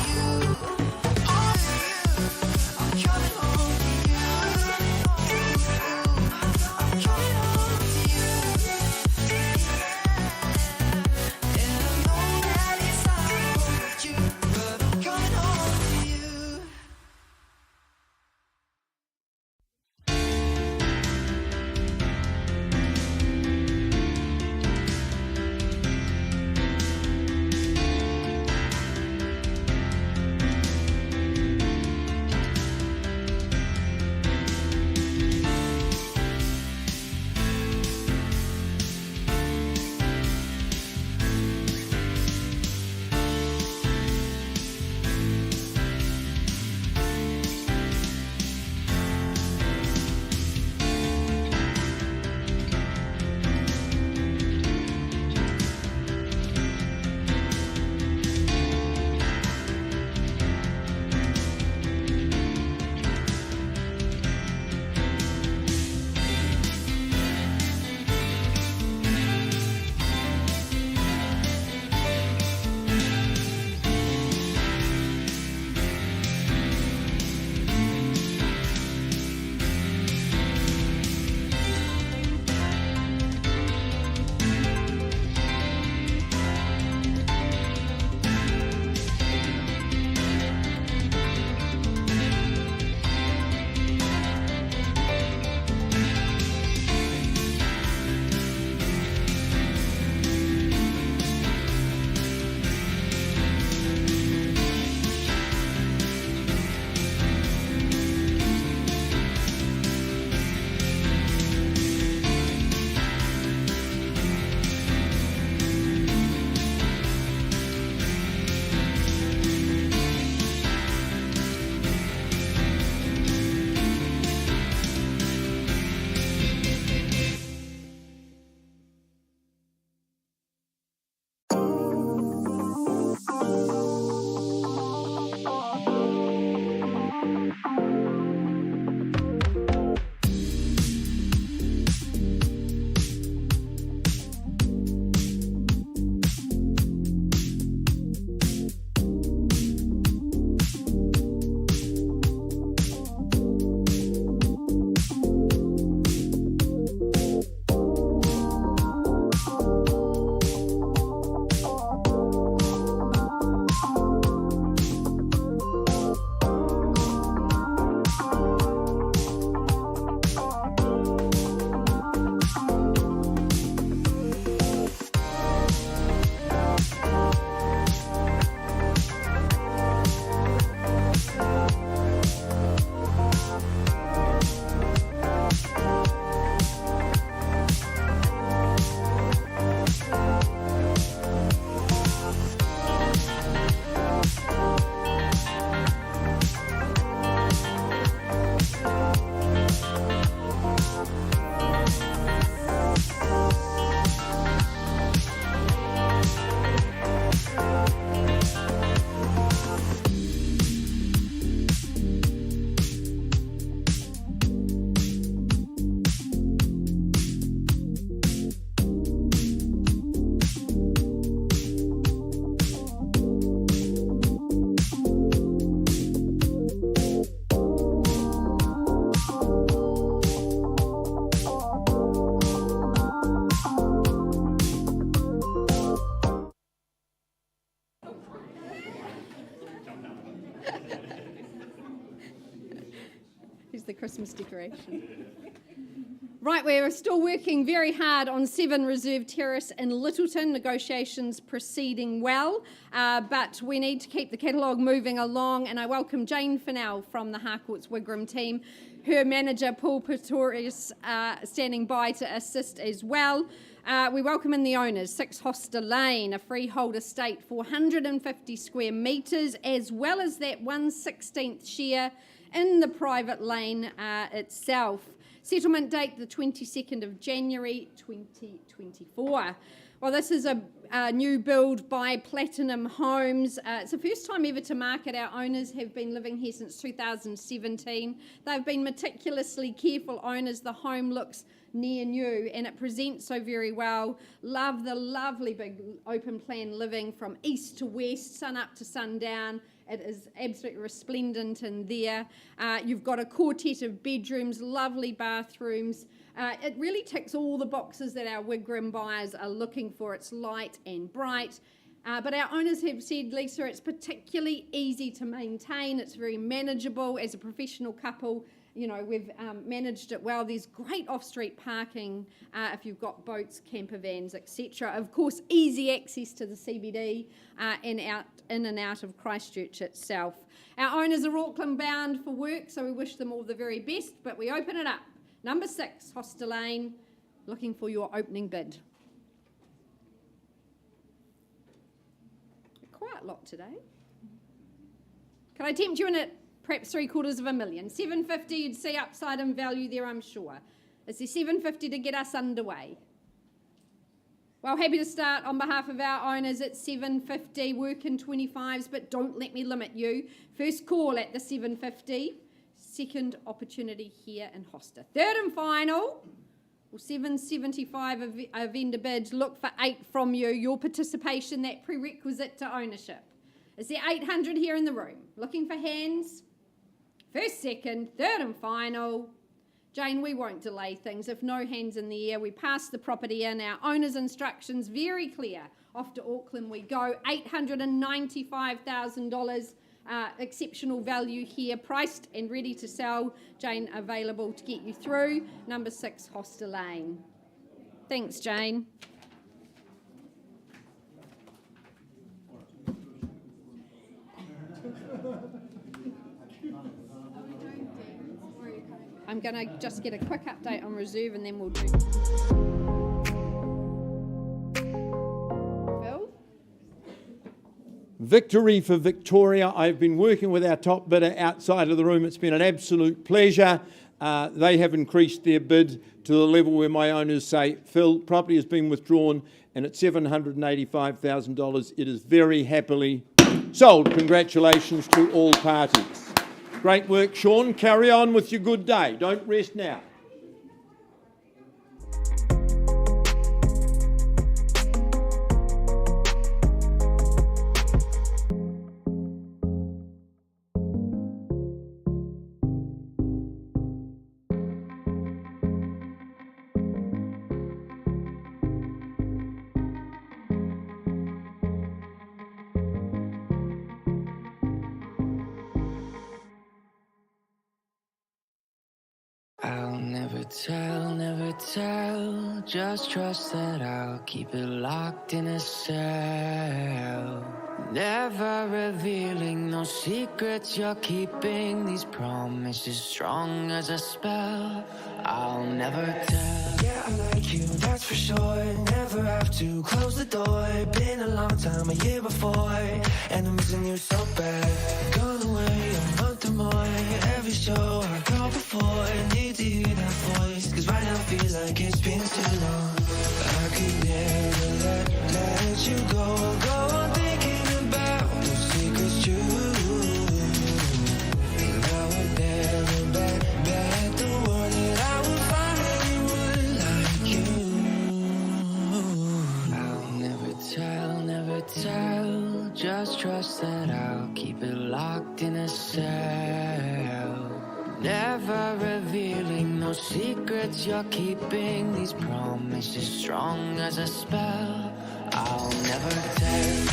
Here's the Christmas decoration. Right, we're still working very hard on 7 Reserve Terrace in Littleton. Negotiations proceeding well, but we need to keep the catalogue moving along, and I welcome Jane Fennell from the Harcourts Wigram team. Her manager, Paul Pretorius, standing by to assist as well. We welcome in the owners, 6 Hoster Lane, a freehold estate, 450 square metres, as well as that 1/16th share in the private lane itself. Settlement date, the 22nd of January 2024. Well, this is a new build by Platinum Homes. It's the first time ever to market. Our owners have been living here since 2017. They've been meticulously careful owners. The home looks near new and it presents so very well. Love the lovely big open plan living from east to west, sun up to sundown. It is absolutely resplendent in there. You've got a quartet of bedrooms, lovely bathrooms. It really ticks all the boxes that our Wigram buyers are looking for. It's light and bright. But our owners have said, Lisa, it's particularly easy to maintain. It's very manageable. As a professional couple, you know, we've managed it well. There's great off-street parking if you've got boats, camper vans, etc. Of course, easy access to the CBD and in and out of Christchurch itself. Our owners are Auckland bound for work, so we wish them all the very best, but we open it up. Number 6, Hoster Lane, looking for your opening bid. A quiet lot today. Can I tempt you in at perhaps $750,000? 750, you'd see upside in value there, I'm sure. Is there 750 to get us underway? Well, happy to start on behalf of our owners at 750, work in 25s, but don't let me limit you. First call at the 750, second opportunity here in Hoster. Third and final, well, 775 a vendor bid, look for 8 from you. Your participation, that prerequisite to ownership. Is there 800 here in the room? Looking for hands? First, second, third and final. Jane, we won't delay things. If no hands in the air, we pass the property in. Our owner's instructions very clear. Off to Auckland we go. $895,000. Exceptional value here, priced and ready to sell. Jane available to get you through. Number 6, Hoster Lane. Thanks, Jane. I'm going to just get a quick update on reserve and then we'll do. Phil? Victory for Victoria. I've been working with our top bidder outside of the room. It's been an absolute pleasure. They have increased their bid to the level where my owners say, Phil, property has been withdrawn and at $785,000 it is very happily sold. Congratulations to all parties. Great work, Sean. Carry on with your good day. Don't rest now. I'll never tell, just trust that I'll keep it locked in a cell. Never revealing no secrets you're keeping, these promises strong as a spell. I'll never tell. Yeah, I like you, that's for sure. Never have to close the door. Been a long time, a year before, and I'm missing you so bad. Gone away a month or more. Every show I go before, I need to hear that voice, cause right now feels like it's been too long. I could never let you go on thinking about those secrets true. And I would never bet the world that I would find anyone like you. I'll never tell, just trust that I'll keep it locked in a cell. Never revealing no secrets you're keeping, these promises strong as a spell. I'll never tell.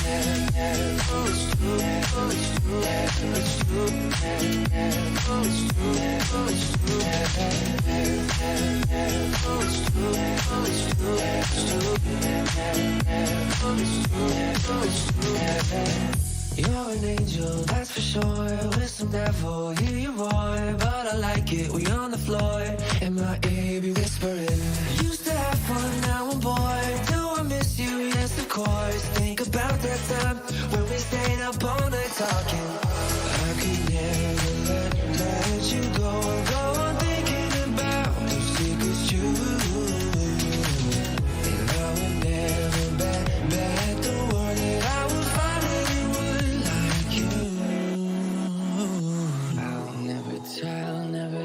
You're an angel, that's for sure. With some devil, hear you roar. But I like it, we on the floor. And my ear be whispering. Used to have fun, now I'm bored. Do I miss you? Yes, of course. Think about that time when we stayed up all night talking. I could never let you go. Go on thinking about those secrets true. And I would never bet the word that I would find anyone like you. I'll never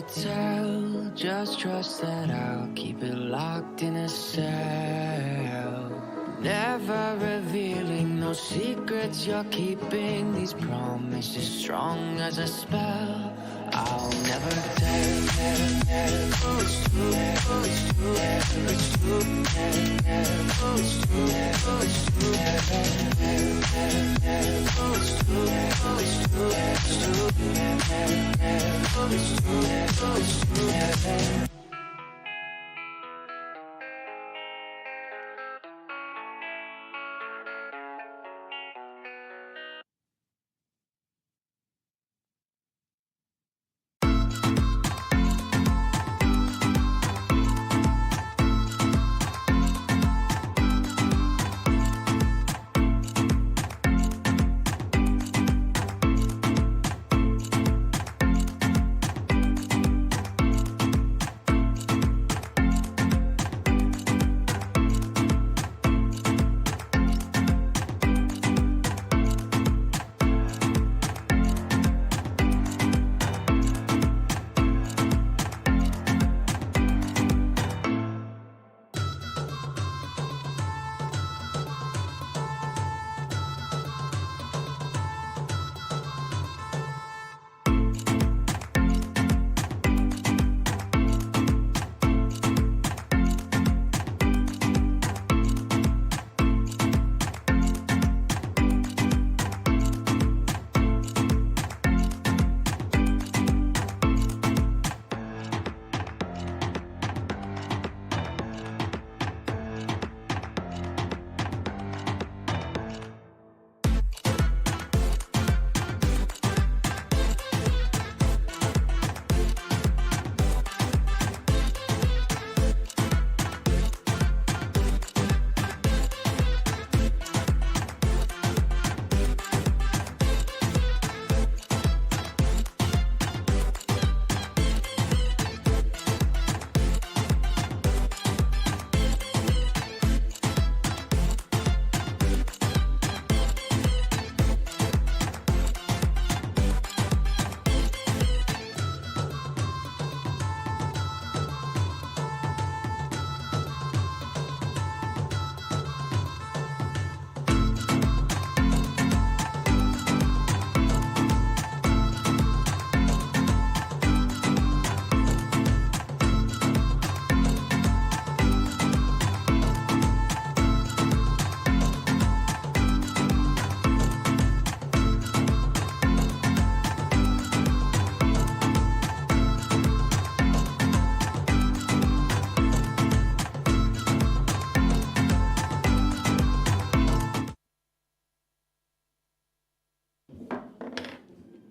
tell. Just trust that I'll keep it locked in a cell. Never revealing no secrets you're keeping. These promises strong as a spell. I'll never tell. It's true. It's true. It's true. It's true. It's true. It's true. It's true. It's true. It's true.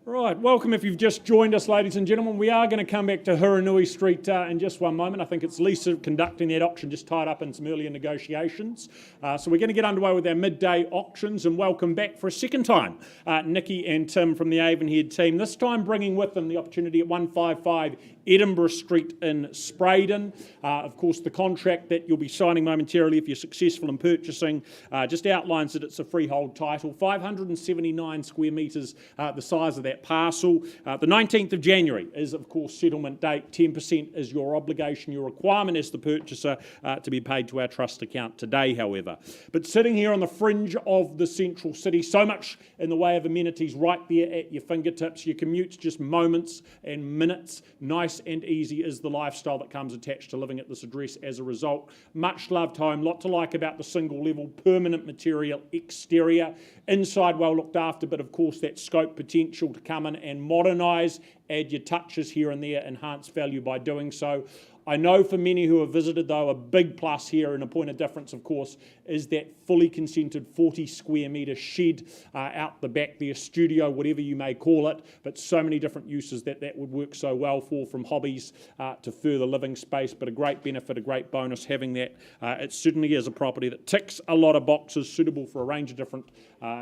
Right, welcome if you've just joined us, ladies and gentlemen. We are going to come back to Huranui Street in just one moment. I think it's Lisa conducting that auction, just tied up in some earlier negotiations. So we're going to get underway with our midday auctions and welcome back for a second time Nikki and Tim from the Avonhead team, this time bringing with them the opportunity at 155 Edinburgh Street in Spraydon. Of course, the contract that you'll be signing momentarily if you're successful in purchasing just outlines that it's a freehold title, 579 square metres, the size of that parcel. The 19th of January is, of course, settlement date. 10% is your obligation, your requirement as the purchaser to be paid to our trust account today, however. But sitting here on the fringe of the central city, so much in the way of amenities right there at your fingertips. Your commute's just moments and minutes. Nice and easy is the lifestyle that comes attached to living at this address as a result. Much loved home, lot to like about the single level, permanent material exterior. Inside well looked after, but of course that scope potential to come in and modernise, add your touches here and there, enhance value by doing so. I know for many who have visited, though, a big plus here and a point of difference, of course, is that fully consented 40 square metre shed out the back there, studio, whatever you may call it, but so many different uses that would work so well for, from hobbies to further living space, but a great benefit, a great bonus having that. It certainly is a property that ticks a lot of boxes, suitable for a range of different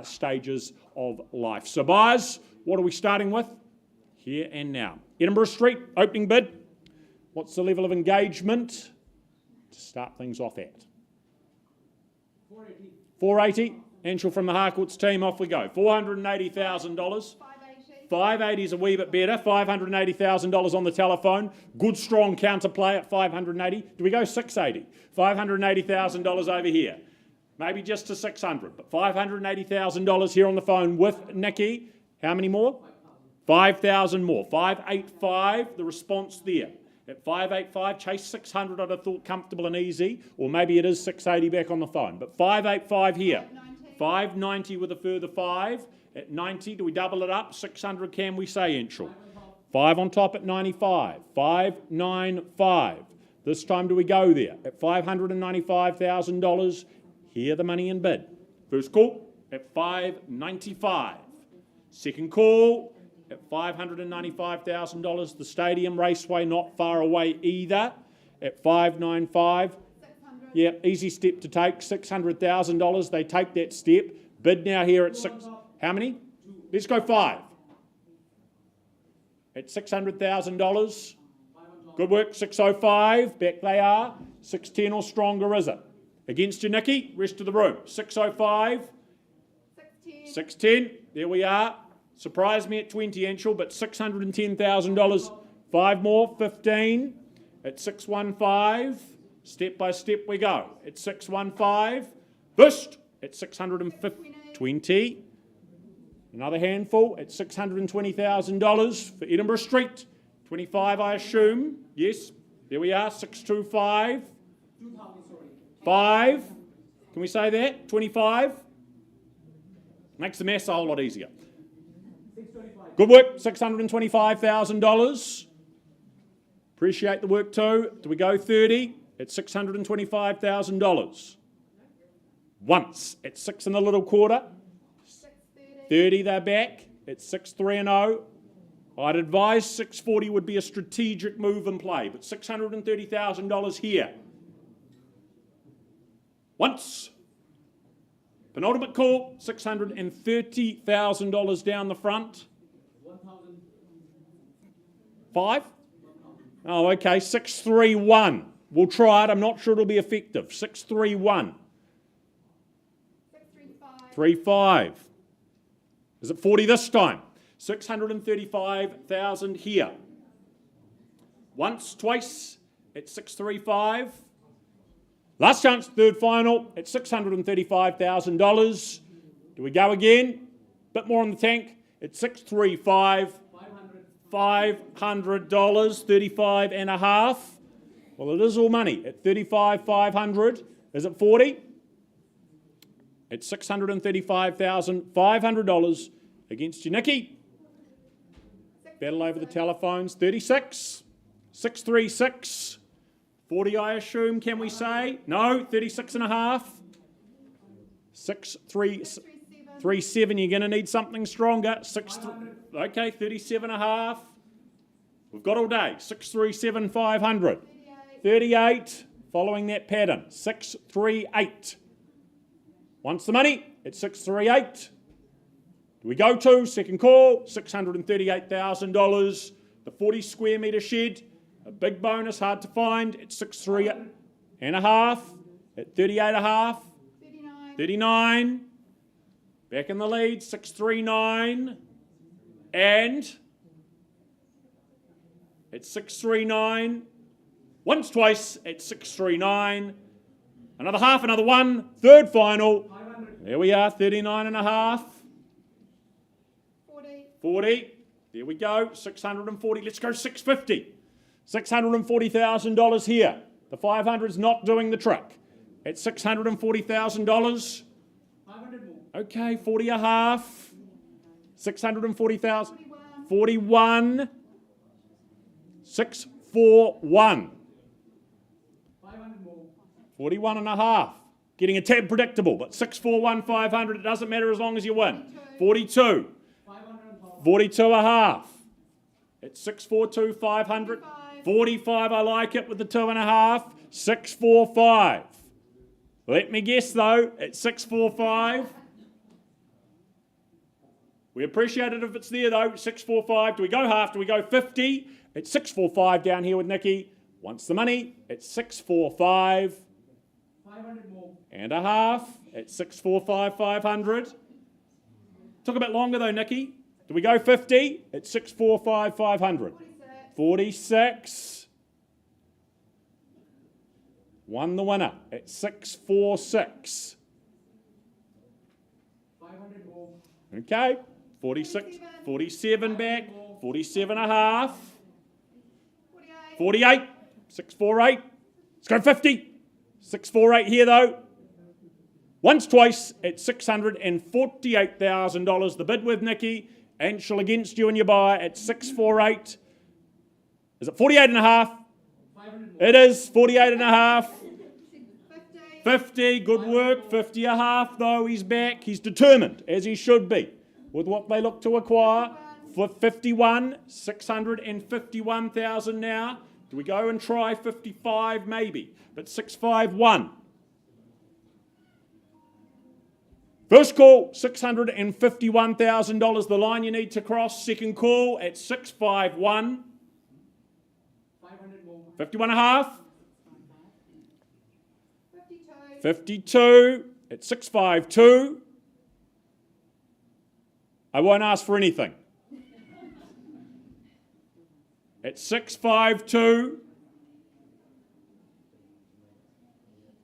stages of life. So buyers, what are we starting with? Here and now. Edinburgh Street, opening bid. What's the level of engagement to start things off at? 480. 480. Anshel from the Harcourts team, off we go. $480,000. 580 is a wee bit better. $580,000 on the telephone. Good, strong counterplay at 580. Do we go 680? $580,000 over here. Maybe just to 600, but $580,000 here on the phone with Nikki. How many more? 5,000 more. 585, the response there. At 585, chase 600, I'd have thought comfortable and easy, or maybe it is 680 back on the phone. But 585 here. 590 with a further 5. At 90, do we double it up? 600, can we say, Anshel? 5 on top at 95. 595. This time do we go there? At $595,000, here the money in bid. First call at 595. Second call at $595,000. The Stadium Raceway not far away either at 595. Yeah, easy step to take. $600,000. They take that step. Bid now here at 6. How many? Let's go 5. At $600,000. Good work. 605. Back they are. 610 or stronger, is it? Against you, Nikki. Rest of the room. 605. 610. There we are. Surprised me at 20, Anshel, but $610,000. 5 more, 15. At 615, step by step we go. At 615, first at 620. Another handful at $620,000 for Edinburgh Street. 25, I assume. Yes, there we are. 625. 5. Can we say that? 25. Makes the maths a whole lot easier. Good work, $625,000. Appreciate the work too. Do we go 30? At $625,000. Once at 6 and a little quarter. 30 they're back at 630. I'd advise 640 would be a strategic move and play, but $630,000 here. Once. Penultimate call, $630,000 down the front. 5? Oh, okay, 631. We'll try it. I'm not sure it'll be effective. 631. 35. Is it 40 this time? 635,000 here. Once, twice at 635. Last chance, third final at $635,000. Do we go again? Bit more on the tank at 635. $500, 35 and a half. Well, it is all money at 35,500. Is it 40? At $635,500 against you, Nikki. Battle over the telephones. 36, 636, 40, I assume. Can we say no? 36 and a half. 637. You're going to need something stronger. okay, 37 and a half. We've got all day. 637, 500. 38, following that pattern. 638. Once the money, it's 638. Do we go to? Second call, $638,000. The 40 square metre shed, a big bonus, hard to find. It's 638 and a half. At 38 and a half. 39. Back in the lead, 639. And it's 639. Once, twice, it's 639. Another half, another one. Third final. There we are, 39 and a half. 40. There we go, 640. Let's go 650. $640,000 here. The 500's not doing the trick. It's $640,000. 500 more. Okay, 40 a half. 640,000. 41. 641. 500 more. 41 and a half. Getting a tad predictable, but 641, 500, it doesn't matter as long as you win. 42. 42 a half. It's 642, 500. 45, I like it with the 2.5. 645. Let me guess though, it's 645. We appreciate it if it's there though, 645. Do we go half? Do we go 50? It's 645 down here with Nikki. Wants the money, it's 645. 500 more. And a half, it's 645, 500. Took a bit longer though, Nikki. Do we go 50? It's 645, 500. 46. Won the winner at 646. 500 more. Okay. 46. 47 back. 47 and a half. 48. 648. Let's go 50. 648 here though. Once, twice, it's $648,000 the bid with Nikki. Anshel against you and your buy at 648. Is it 48 and a half? It is 48 and a half. 50, good work. 50 a half though, he's back. He's determined, as he should be, with what they look to acquire. For 51, 651,000 now. Do we go and try 55? Maybe, but 651. First call, $651,000, the line you need to cross. Second call at 651. 51 and a half. 52 at 652. I won't ask for anything. At 652.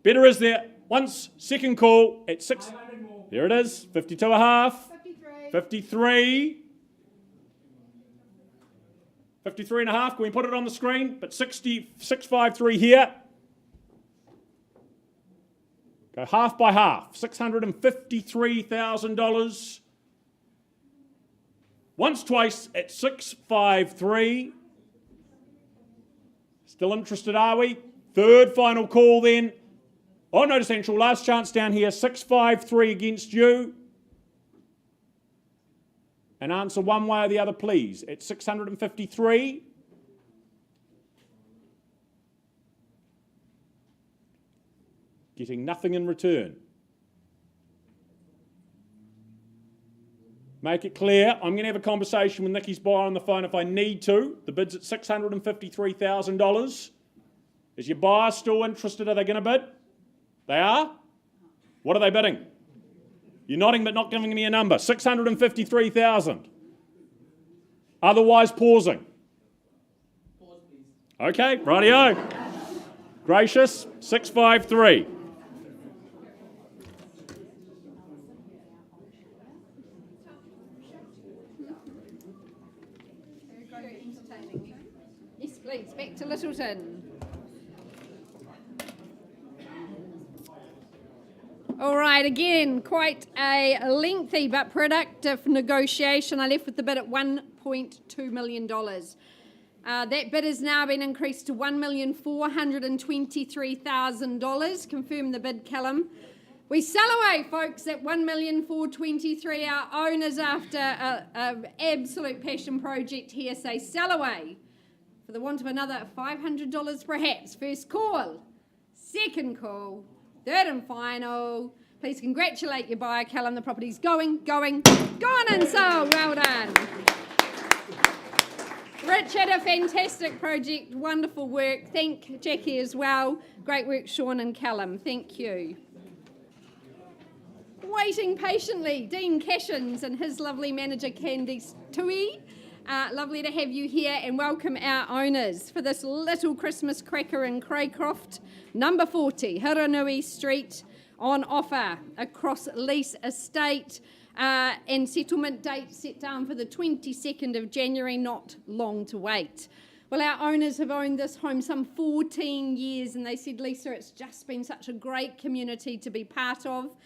Better is there. Once, second call at 6. There it is, 52 and a half. 53. 53 and a half, can we put it on the screen? But 653 here. Go half by half, $653,000. Once, twice at 653. Still interested, are we? Third final call then. Oh, notice Anshel, last chance down here, 653 against you. And answer one way or the other, please. At 653. Getting nothing in return. Make it clear. I'm going to have a conversation with Nikki's buyer on the phone if I need to. The bid's at $653,000. Is your buyer still interested? Are they going to bid? They are? What are they bidding? You're nodding but not giving me a number. 653,000. Otherwise pausing. Pause, please. Okay, rightio. Gracious, 653. Yes, please, back to Littleton. All right, again, quite a lengthy but productive negotiation. I left with the bid at $1.2 million. That bid has now been increased to $1,423,000. Confirm the bid, Callum. We sell away, folks, at $1,423,000. Our owners, after an absolute passion project here, say sell away for the want of another $500 perhaps. First call, second call. Third and final. Please congratulate your buyer, Callum. The property's gone and sold. Well done. Richard, a fantastic project. Wonderful work. Thank Jackie as well. Great work, Sean and Callum. Thank you. waiting patiently, Dean Cashins and his lovely manager Candice Tui. Lovely to have you here, and welcome our owners for this little Christmas cracker in Craycroft, number 40, Hiranui Street, on offer across Lease Estate, and settlement date set down for the 22nd of January, not long to wait. Well, our owners have owned this home some 14 years, and they said, Lisa, it's just been such a great community to be part of.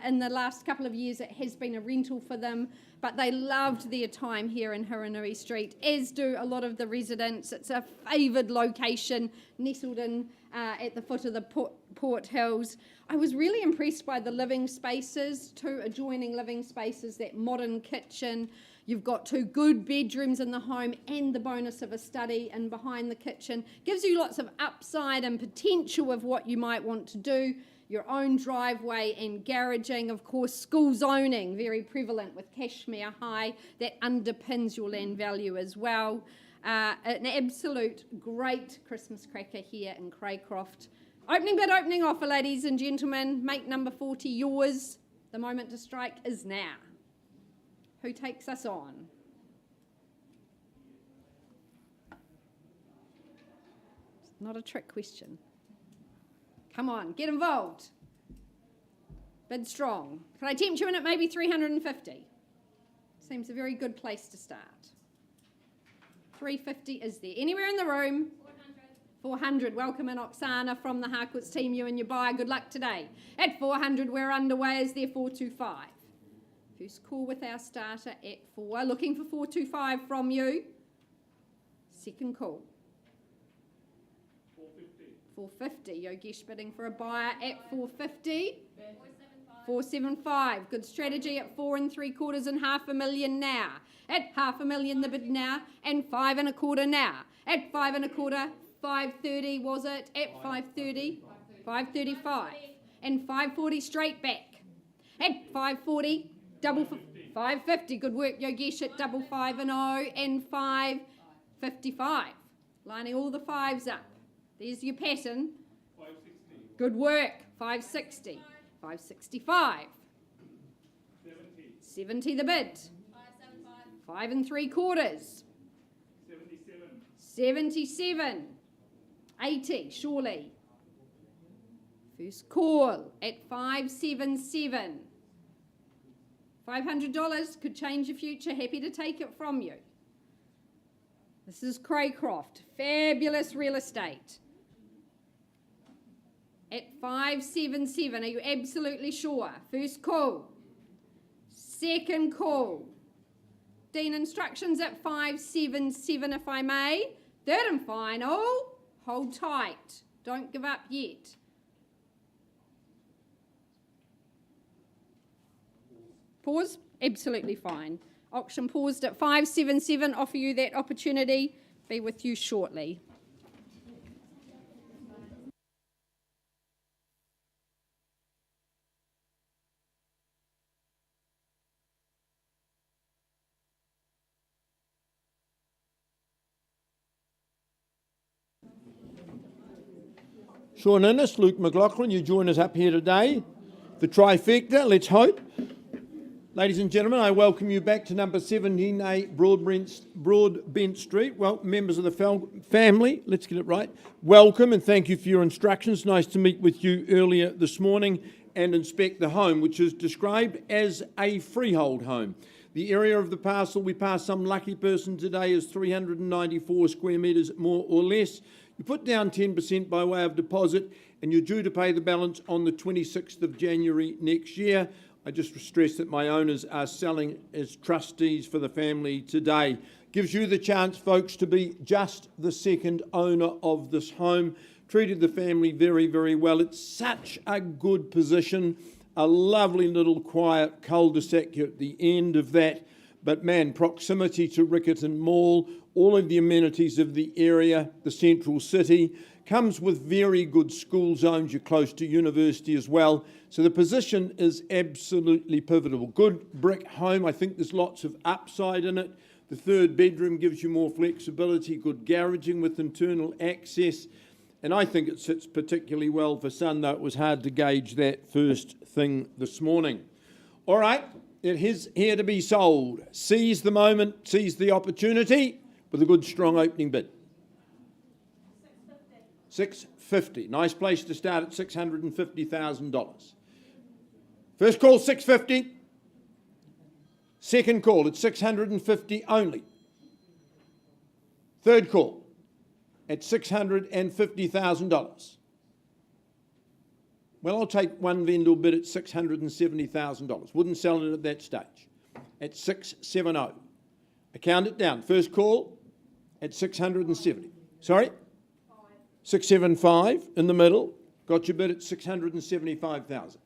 In the last couple of years, it has been a rental for them, but they loved their time here in Hiranui Street, as do a lot of the residents. It's a favoured location, nestled in at the foot of the Port Hills. I was really impressed by the living spaces, 2 adjoining living spaces, that modern kitchen. You've got 2 good bedrooms in the home and the bonus of a study and behind the kitchen. Gives you lots of upside and potential of what you might want to do. Your own driveway and garaging, of course, school zoning, very prevalent with Cashmere High. That underpins your land value as well. An absolute great Christmas cracker here in Craycroft. Opening bid, opening offer, ladies and gentlemen. Make number 40 yours. The moment to strike is now. Who takes us on? It's not a trick question. Come on, get involved. Bid strong. Can I tempt you in at maybe 350? Seems a very good place to start. 350 is there. Anywhere in the room? 400. Welcome in, Oksana from the Harcourts team. You and your buyer. Good luck today. At 400, we're underway. Is there 425? First call with our starter at 4. Looking for 425 from you. Second call. 450. Yogesh bidding for a buyer at 450. 475. Good strategy at 4 3/4 and $500,000 now. At $500,000 the bid now, and 5 1/4 now. At 5 1/4, 530 was it? At 530, 535, and 540 straight back. At 540, double for 550. Good work, Yogesh, at 550 and 555. Lining all the fives up. There's your pattern. 560. Good work. 560. 565. 70 the bid. 5 3/4. 77. 80, surely. First call at 577. $500 could change your future. Happy to take it from you. This is Craycroft. Fabulous real estate. At 577, are you absolutely sure? First call. Second call. Dean, instructions at 577, if I may. Third and final. Hold tight. Don't give up yet. Pause? Absolutely fine. Auction paused at 577. Offer you that opportunity. Be with you shortly. Sean Innes, Luke McLaughlin, you join us up here today. The trifecta, let's hope. Ladies and gentlemen, I welcome you back to number 17A Broadbent Street. Well, members of the family, let's get it right. Welcome and thank you for your instructions. Nice to meet with you earlier this morning and inspect the home, which is described as a freehold home. The area of the parcel we passed some lucky person today is 394 square metres, more or less. You put down 10% by way of deposit and you're due to pay the balance on the 26th of January next year. I just stress that my owners are selling as trustees for the family today. Gives you the chance, folks, to be just the second owner of this home. Treated the family very, very well. It's such a good position. A lovely little quiet cul-de-sac at the end of that. But man, proximity to Riccarton Mall, all of the amenities of the area, the central city, comes with very good school zones. You're close to university as well. So the position is absolutely pivotal. Good brick home. I think there's lots of upside in it. The third bedroom gives you more flexibility, good garaging with internal access. And I think it sits particularly well for Sun, though it was hard to gauge that first thing this morning. All right, it is here to be sold. Seize the moment, seize the opportunity with a good, strong opening bid. 650. Nice place to start at $650,000. First call, 650. Second call at 650 only. Third call at $650,000. Well, I'll take one vendor bid at $670,000. Wouldn't sell it at that stage. At 670. I count it down. First call at 670. Sorry? 675 in the middle. Got your bid at 675,000.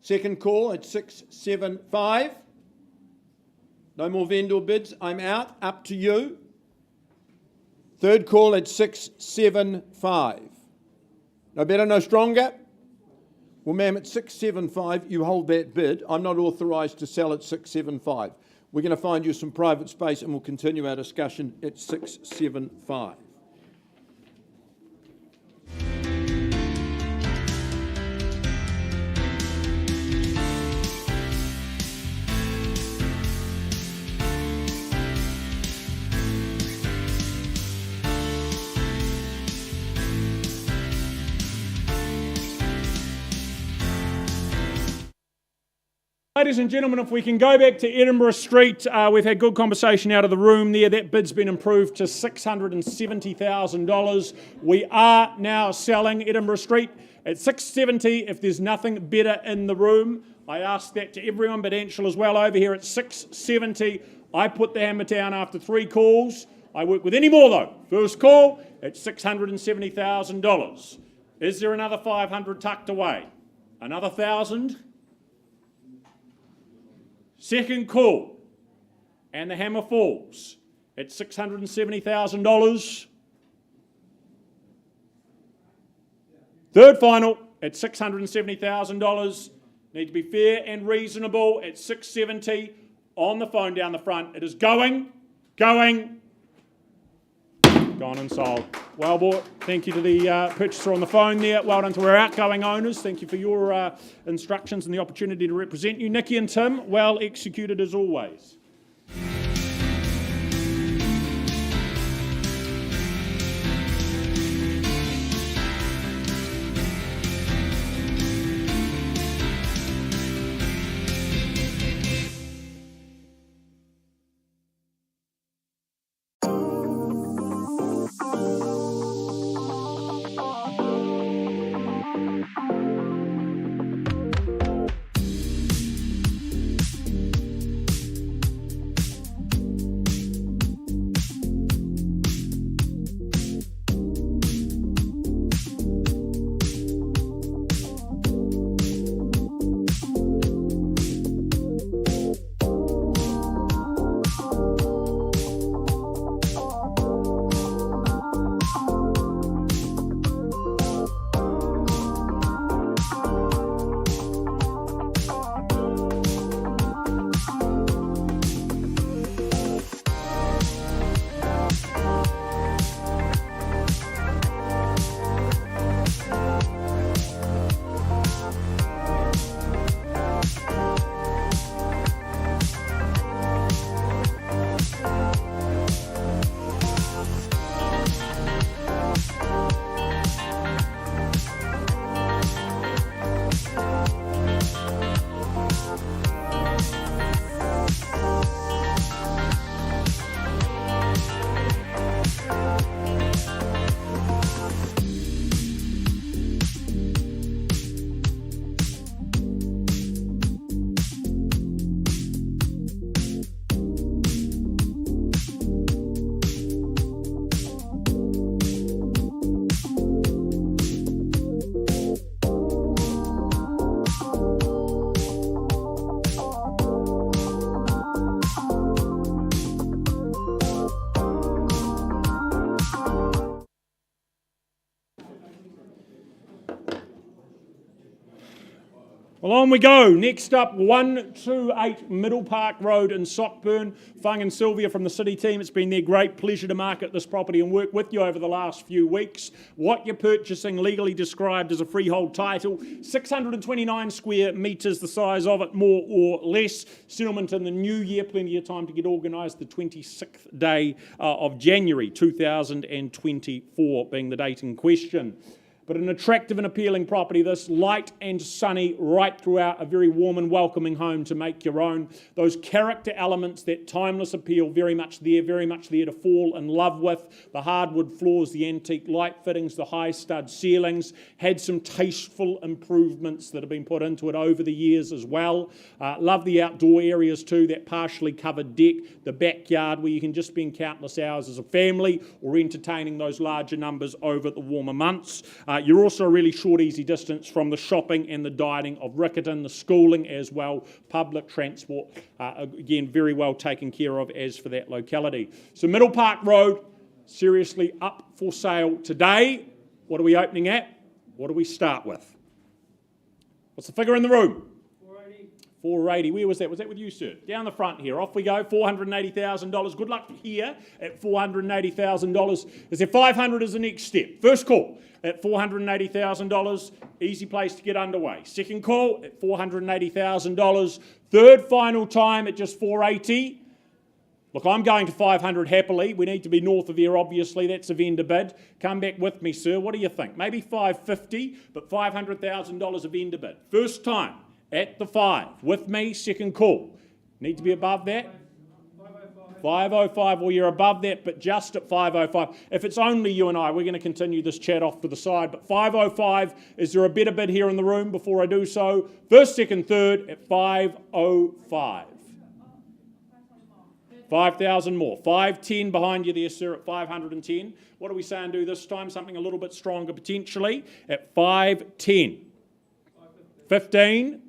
Second call at 675. No more vendor bids. I'm out. Up to you. Third call at 675. No better, no stronger? Well, ma'am, at 675, you hold that bid. I'm not authorised to sell at 675. We're going to find you some private space and we'll continue our discussion at 675. Ladies and gentlemen, if we can go back to Edinburgh Street, we've had good conversation out of the room there. That bid's been improved to $670,000. We are now selling Edinburgh Street at $670 if there's nothing better in the room. I asked that to everyone, but Anshel as well over here at $670. I put the hammer down after 3 calls. I work with any more though. First call at $670,000. Is there another 500 tucked away? Another 1,000? Second call, and the hammer falls at $670,000. Third final at $670,000. Need to be fair and reasonable at $670. On the phone down the front. It is going, gone and sold. Well bought. Thank you to the purchaser on the phone there. Well done to our outgoing owners. Thank you for your instructions and the opportunity to represent you. Nikki and Tim, well executed as always. Well, on we go. Next up, 128 Middle Park Road in Sockburn. Fung and Sylvia from the City team, it's been their great pleasure to market this property and work with you over the last few weeks. What you're purchasing, legally described as a freehold title, 629 square metres, the size of it, more or less. Settlement in the new year, plenty of time to get organised, the 26th day of January 2024 being the date in question. But an attractive and appealing property, this, light and sunny right throughout, a very warm and welcoming home to make your own. Those character elements, that timeless appeal, very much there to fall in love with. The hardwood floors, the antique light fittings, the high stud ceilings, had some tasteful improvements that have been put into it over the years as well. Love the outdoor areas too, that partially covered deck, the backyard where you can just spend countless hours as a family or entertaining those larger numbers over the warmer months. You're also a really short, easy distance from the shopping and the dining of Riccarton, the schooling as well, public transport, again, very well taken care of as for that locality. So Middle Park Road, seriously up for sale today. What are we opening at? What do we start with? What's the figure in the room? 480. Where was that? Was that with you, sir? Down the front here. Off we go. $480,000. Good luck here at $480,000. Is there 500 as the next step? First call at $480,000. Easy place to get underway. Second call at $480,000. Third final time at just 480. Look, I'm going to 500 happily. We need to be north of there, obviously. That's a vendor bid. Come back with me, sir. What do you think? Maybe 550, but $500,000 a vendor bid. First time. At the 5. With me, second call. Need to be above that? 505, well, you're above that, but just at 505. If it's only you and I, we're going to continue this chat off to the side, but 505, is there a better bid here in the room before I do so? First, second, third at 505. 5,000 more. 510 behind you there, sir, at 510. What are we saying do this time? Something a little bit stronger potentially at 510. 15.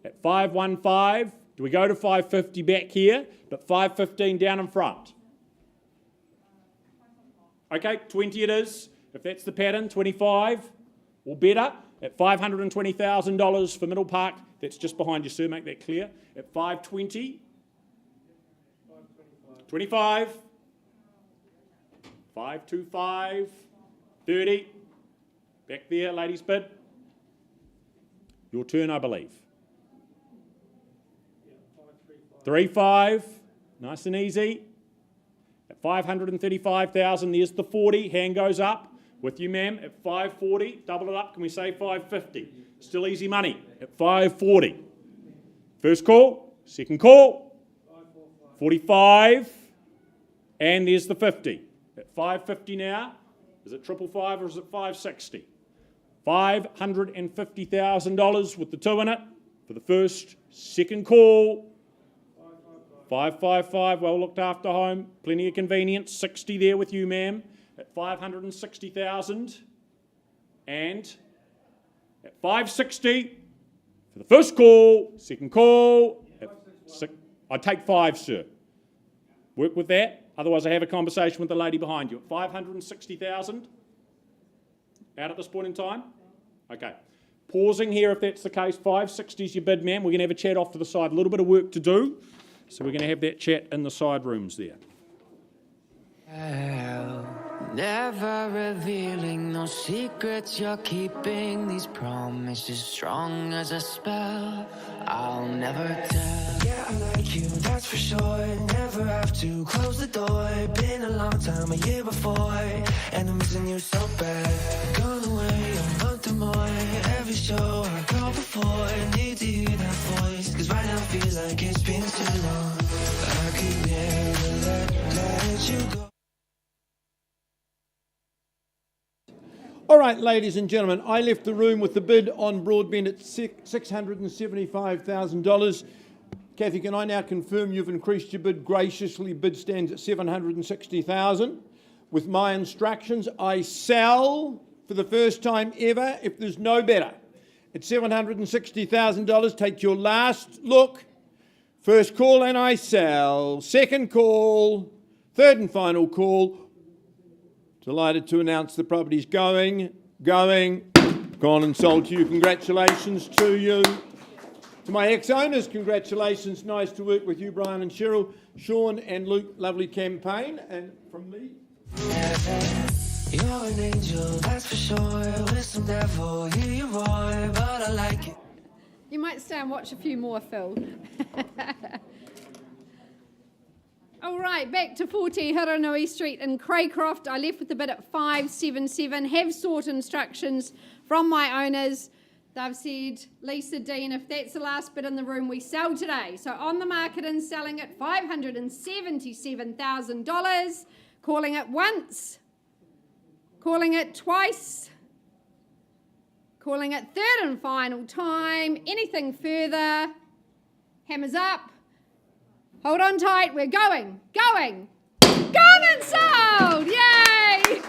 At 515, do we go to 550 back here? But 515 down in front. Okay, 20 it is. If that's the pattern, 25 or better. At $520,000 for Middle Park, that's just behind you, sir, make that clear. At 520. 25. 525. 30. Back there, ladies' bid. Your turn, I believe. 35, nice and easy. At 535,000, there's the 40. Hand goes up. With you, ma'am. At 540, double it up. Can we say 550? Still easy money. At 540. First call. Second call. 45. And there's the 50. At 550 now. Is it 555 or is it 560? $550,000 with the 2 in it for the first, second call. 555, well looked after home, plenty of convenience. 60 there with you, ma'am, at 560,000. And at 560 for the first call, second call. I'd take 5, sir. Work with that. Otherwise, I have a conversation with the lady behind you. At 560,000. Out at this point in time? Okay. Pausing here if that's the case. 560 is your bid, ma'am. We're going to have a chat off to the side. A little bit of work to do. So we're going to have that chat in the side rooms there. Never revealing no secrets you're keeping. These promises strong as a spell. I'll never tell. Yeah, I like you, that's for sure. Never have to close the door. Been a long time, a year before, and I'm missing you so bad. Gone away a month or more. Every show I go before, need to hear that voice. Cause right now feels like it's been too long. I could never let you go. All right, ladies and gentlemen, I left the room with the bid on Broadbent at $675,000. Kathy, can I now confirm you've increased your bid graciously? Bid stands at $760,000. With my instructions, I sell for the first time ever if there's no better. At $760,000, take your last look. First call and I sell. Second call. Third and final call. Delighted to announce the property's gone and sold to you. Congratulations to you. To my ex-owners, congratulations. Nice to work with you, Brian and Cheryl, Sean and Luke. Lovely campaign. And from me... You're an angel, that's for sure. With some devil, hear you roar, but I like it. You might stay and watch a few more, Phil. All right, back to 40 Hiranui Street in Craycroft. I left with the bid at 577. Have sought instructions from my owners. They've said, Lisa Dean, if that's the last bid in the room, we sell today. So on the market and selling at $577,000. Calling it once. Calling it twice. Calling it third and final time. Anything further? Hammers up. Hold on tight. We're going. Gone and sold. Yay!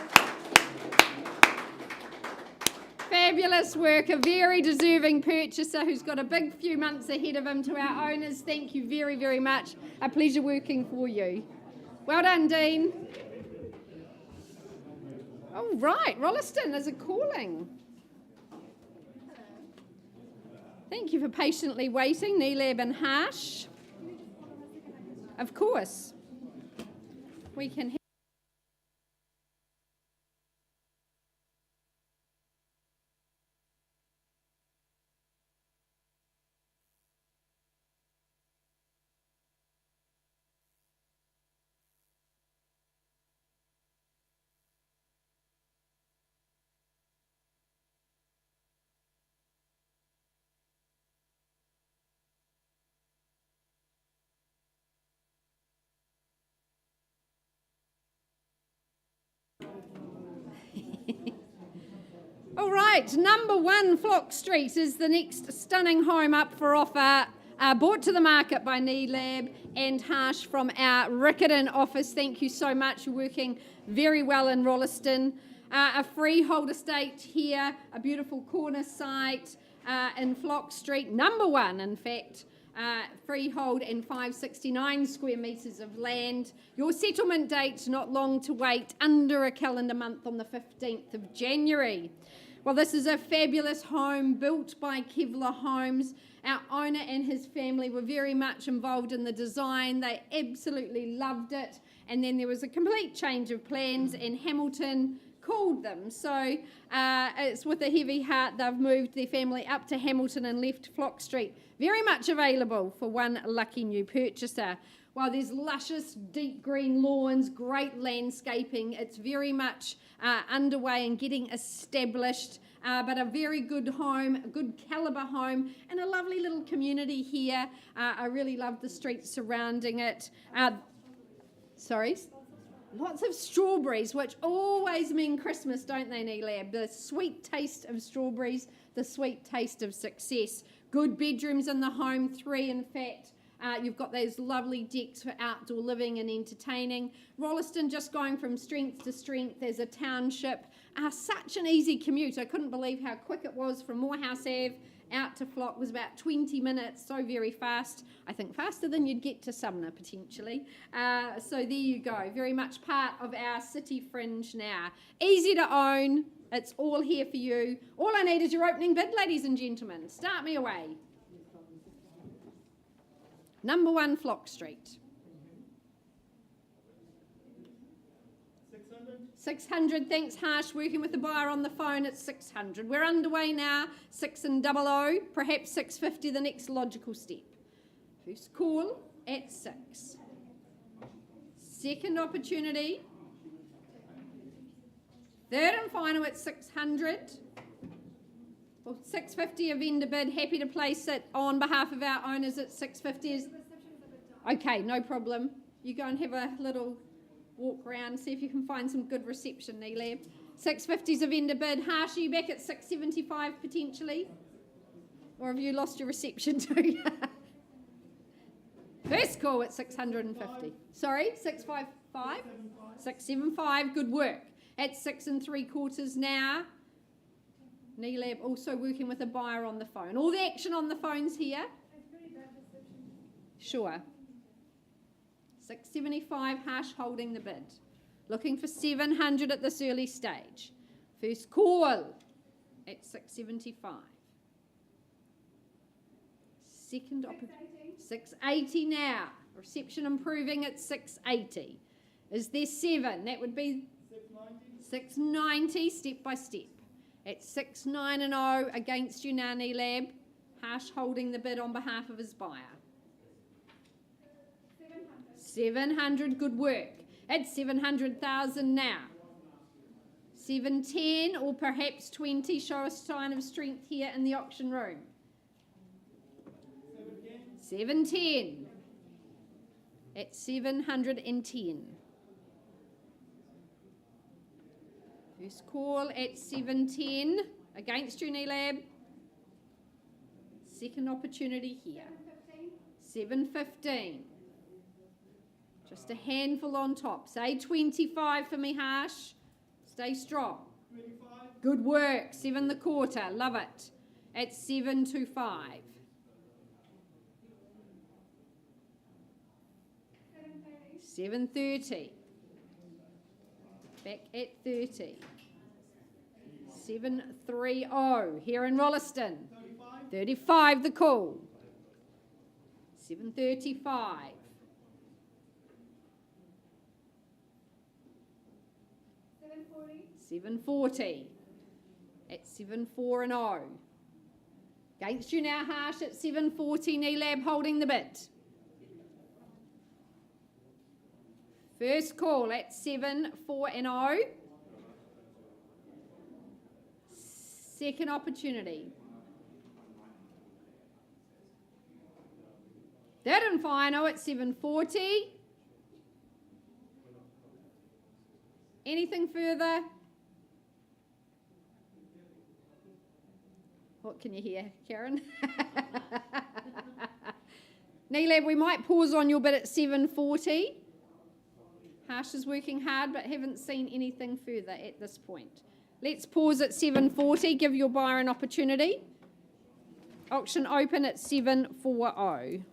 Fabulous work. A very deserving purchaser who's got a big few months ahead of him. To our owners, thank you very, very much. A pleasure working for you. Well done, Dean. All right, Rolleston is a calling. Thank you for patiently waiting, Neelab and Harsh. Of course. We can... All right, number 1 Flock Street is the next stunning home up for offer, brought to the market by Neelab and Harsh from our Riccarton office. Thank you so much. You're working very well in Rolleston. A freehold estate here, a beautiful corner site in Flock Street, number 1 in fact. Freehold and 569 square metres of land. Your settlement date, not long to wait, under a calendar month on the 15th of January. Well, this is a fabulous home built by Kevlar Homes. Our owner and his family were very much involved in the design. They absolutely loved it. And then there was a complete change of plans and Hamilton called them. So it's with a heavy heart they've moved their family up to Hamilton and left Flock Street. Very much available for one lucky new purchaser. While there's luscious deep green lawns, great landscaping, it's very much underway and getting established, but a very good home, a good calibre home, and a lovely little community here. I really love the streets surrounding it. Lots of strawberries, which always mean Christmas, don't they, Neelab? The sweet taste of strawberries, the sweet taste of success. Good bedrooms in the home, 3 in fact. You've got those lovely decks for outdoor living and entertaining. Rolleston just going from strength to strength as a township. Such an easy commute. I couldn't believe how quick it was from Morehouse Ave out to Flock. Was about 20 minutes, so very fast. I think faster than you'd get to Sumner potentially. So there you go. Very much part of our city fringe now. Easy to own. It's all here for you. All I need is your opening bid, ladies and gentlemen. Start me away. Number 1 Flock Street. 600, thanks Harsh, working with the buyer on the phone at 600. We're underway now, 6 and 00, perhaps 650, the next logical step. First call at 6. Second opportunity. Third and final at 600. Well, 650 a vendor bid, happy to place it on behalf of our owners at 650. Okay, no problem. You go and have a little walk around, see if you can find some good reception, Neelab. 650 is a vendor bid. Harsh, are you back at 675 potentially? Or have you lost your reception too? First call at 650. Sorry, 655? 675, good work. At 6 3/4 now. Neelab also working with a buyer on the phone. All the action on the phones here. Sure. 675, Harsh holding the bid. Looking for 700 at this early stage. First call at 675. Second opportunity. 680 now. Reception improving at 680. Is there 7? That would be 690 step by step. At 690 against you now, Neelab. Harsh holding the bid on behalf of his buyer. 700, good work. At 700,000 now. 710 or perhaps 20. Show a sign of strength here in the auction room. 710. At 710. First call at 710. Against you, Neelab. Second opportunity here. 715. Just a handful on top. Say 25 for me, Harsh. Stay strong. 25. Good work. 7 the quarter. Love it. At 725. 730. Back at 30. 730 here in Rolleston. 35 the call. 735. 740. At 740. Against you now, Harsh, at 740. Neelab holding the bid. First call at 740. Second opportunity. Third and final at 740. Anything further? What can you hear, Karen? Neelab, we might pause on your bid at 740. Harsh is working hard, but haven't seen anything further at this point. Let's pause at 740. Give your buyer an opportunity. Auction open at 740.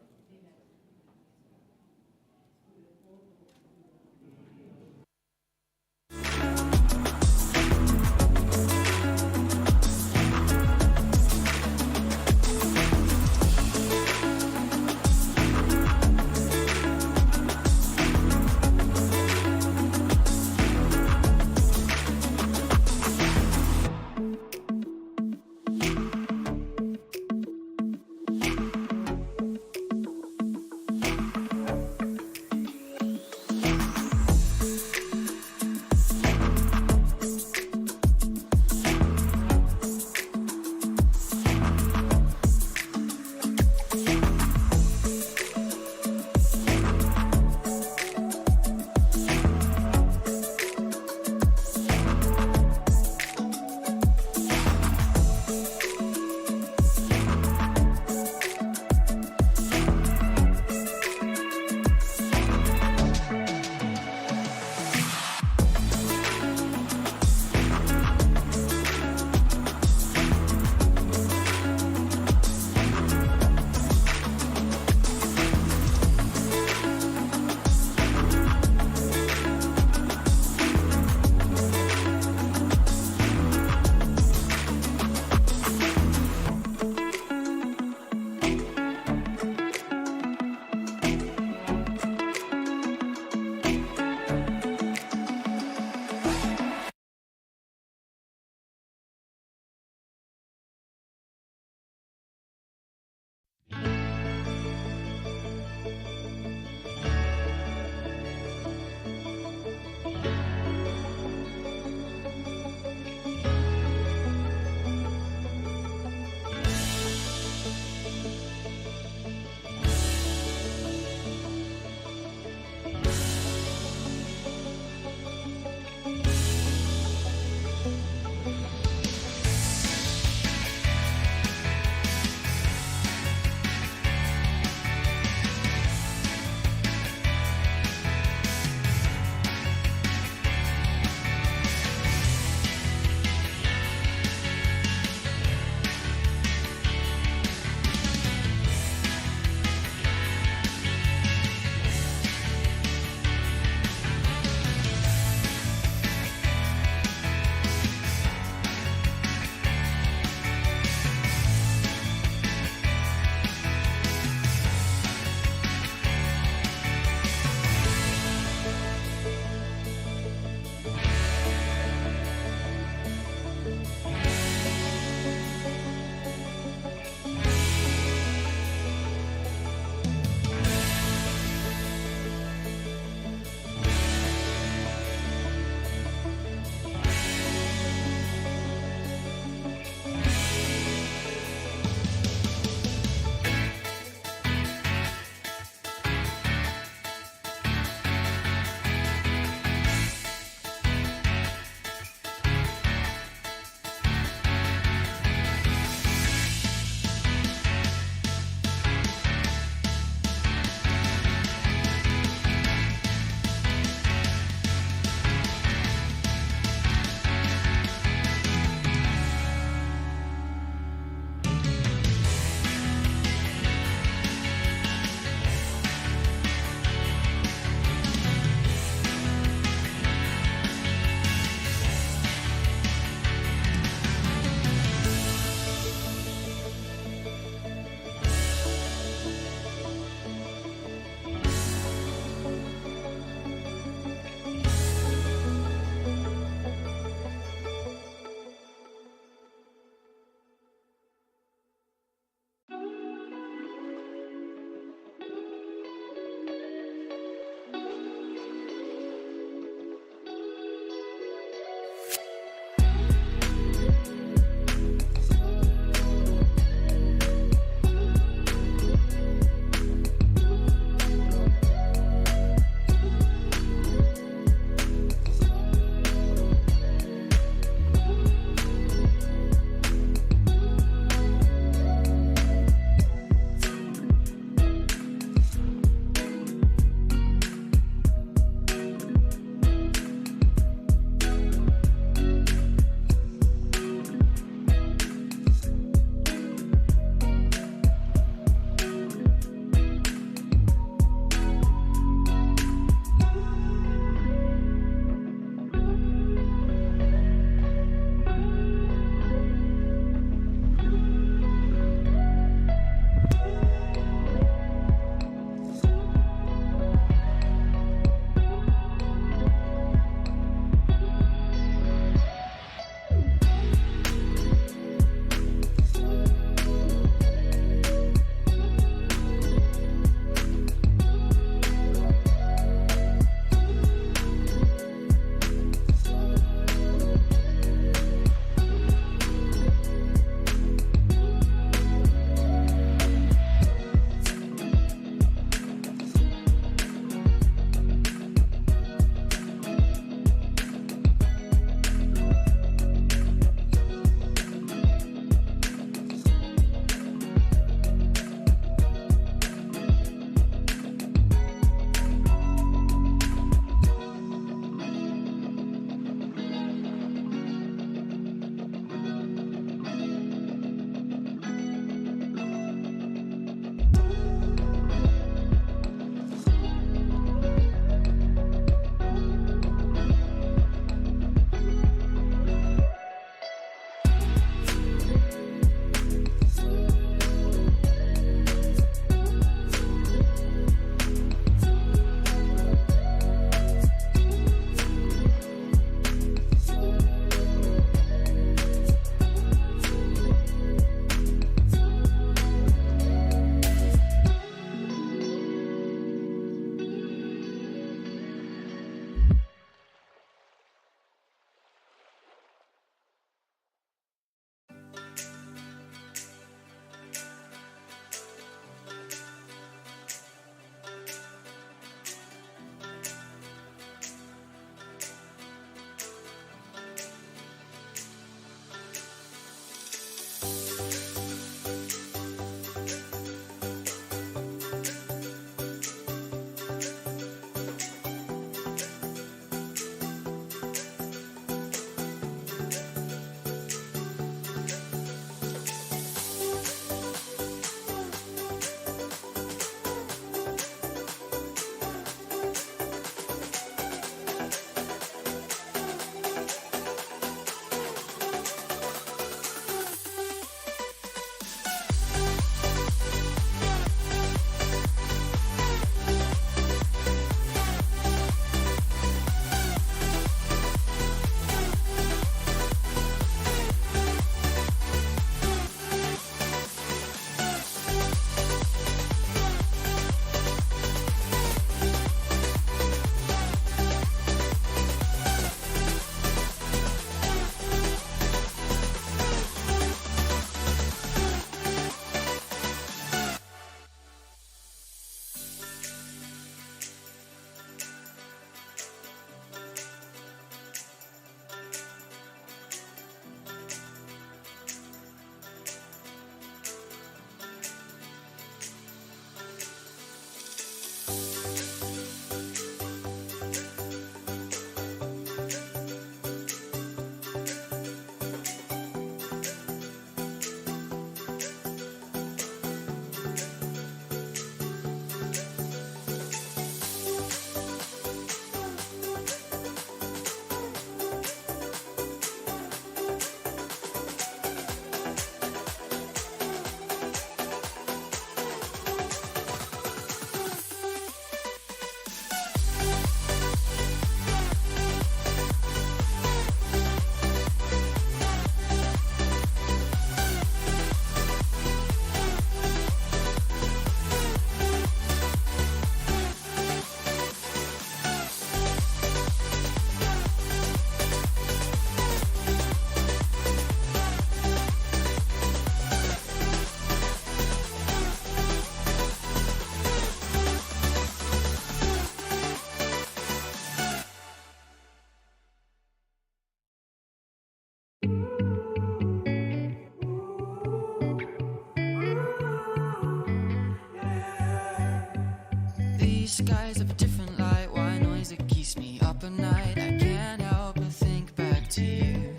these skies have a different light. Why noise that keeps me up at night? I can't help but think back to you.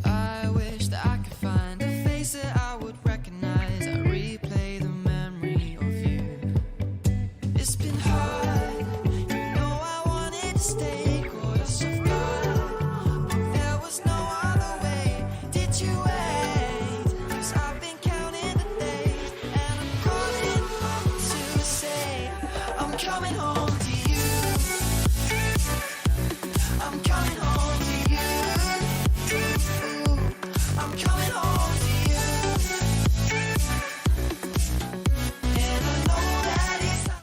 I wish that I could find a face that I would recognize. I replay the memory of you. It's been hard, you know I wanted to stay, caught us off guard, but there was no other way. Did you wait? 'Cause I've been counting the days, and I'm calling home to say I'm coming home to you. I'm coming home to you. I'm coming home to you. And I know that it's not.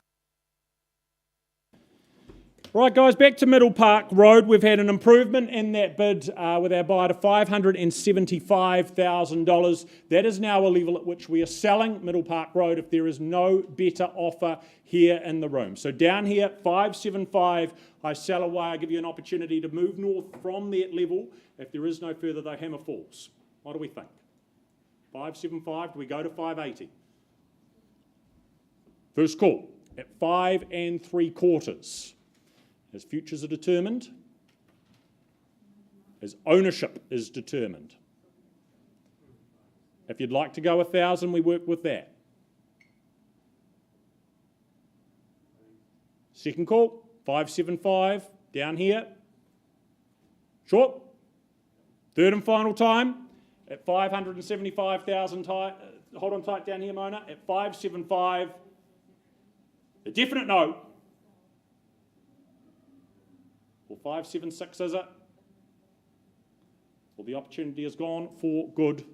Right, guys, back to Middle Park Road. We've had an improvement in that bid with our buyer to $575,000. That is now a level at which we are selling Middle Park Road if there is no better offer here in the room. So down here, 575, I sell away. I give you an opportunity to move north from that level. If there is no further, though, hammer falls. What do we think? 575, do we go to 580? First call at 5 3/4. As futures are determined, as ownership is determined. If you'd like to go 1,000, we work with that. Second call, 575, down here. Short. Third and final time at 575,000. Hold on tight down here, Mona. At 575, a definite no. Or 576, is it? Well, the opportunity is gone for good.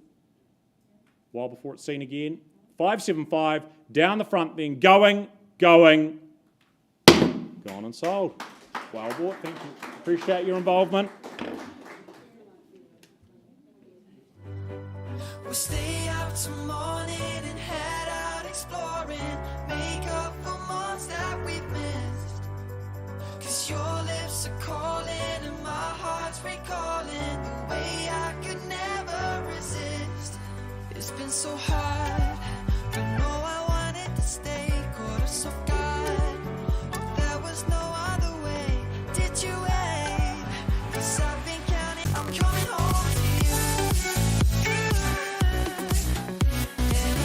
While before it's seen again. 575, down the front then, going, gone and sold. Well bought, thank you. Appreciate your involvement. We'll stay out till morning and head out exploring, make up for months that we've missed. 'Cause your lips are calling and my heart's recalling the way I could never resist. It's been so hard, but no, I wanted to stay, caught us off guard, but there was no other way. Did you wait? 'Cause I've been counting, I'm coming home to you. And I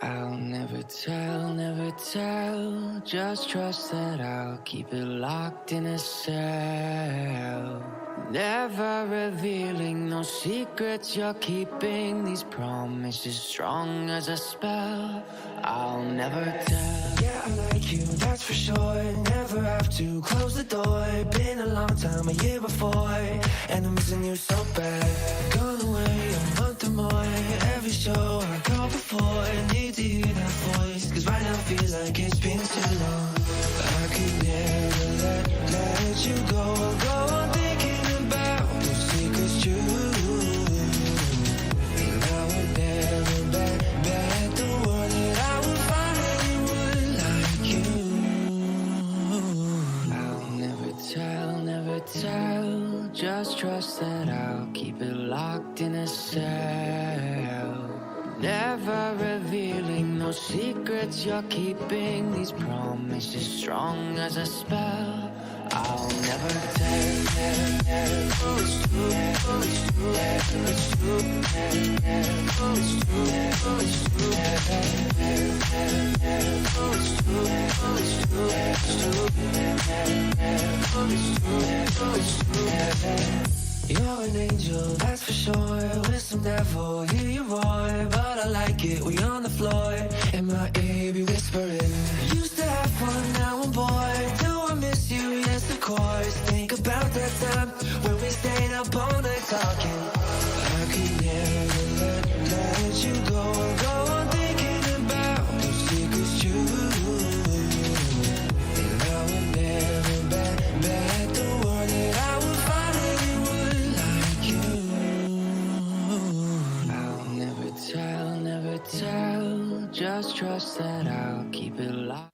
I'll never tell. Just trust that I'll keep it locked in a cell. Never revealing no secrets you're keeping. These promises strong as a spell. I'll never tell. Yeah, I like you, that's for sure. Never have to close the door. Been a long time, a year before, and I'm missing you so bad. Gone away a month or more. Every show I go before, need to hear that voice, cause right now feels like it's been too long. I could never let you go on thinking about those secrets true. And I would never bet the world that I would find anyone like you. I'll never tell. Just trust that I'll keep it locked in a cell. Never revealing no secrets you're keeping. These promises strong as a spell. I'll never tell. You're an angel, that's for sure. With some devil, hear you roar. But I like it, we on the floor. And my ear be whispering. Used to have fun, now I'm bored. Do I miss you? Yes, of course. Think about that time when we stayed up all night talking. I could never let you go on thinking about those secrets true. And I would never bet the world that I would find anyone like you. I'll never tell. Just trust that I'll keep it locked.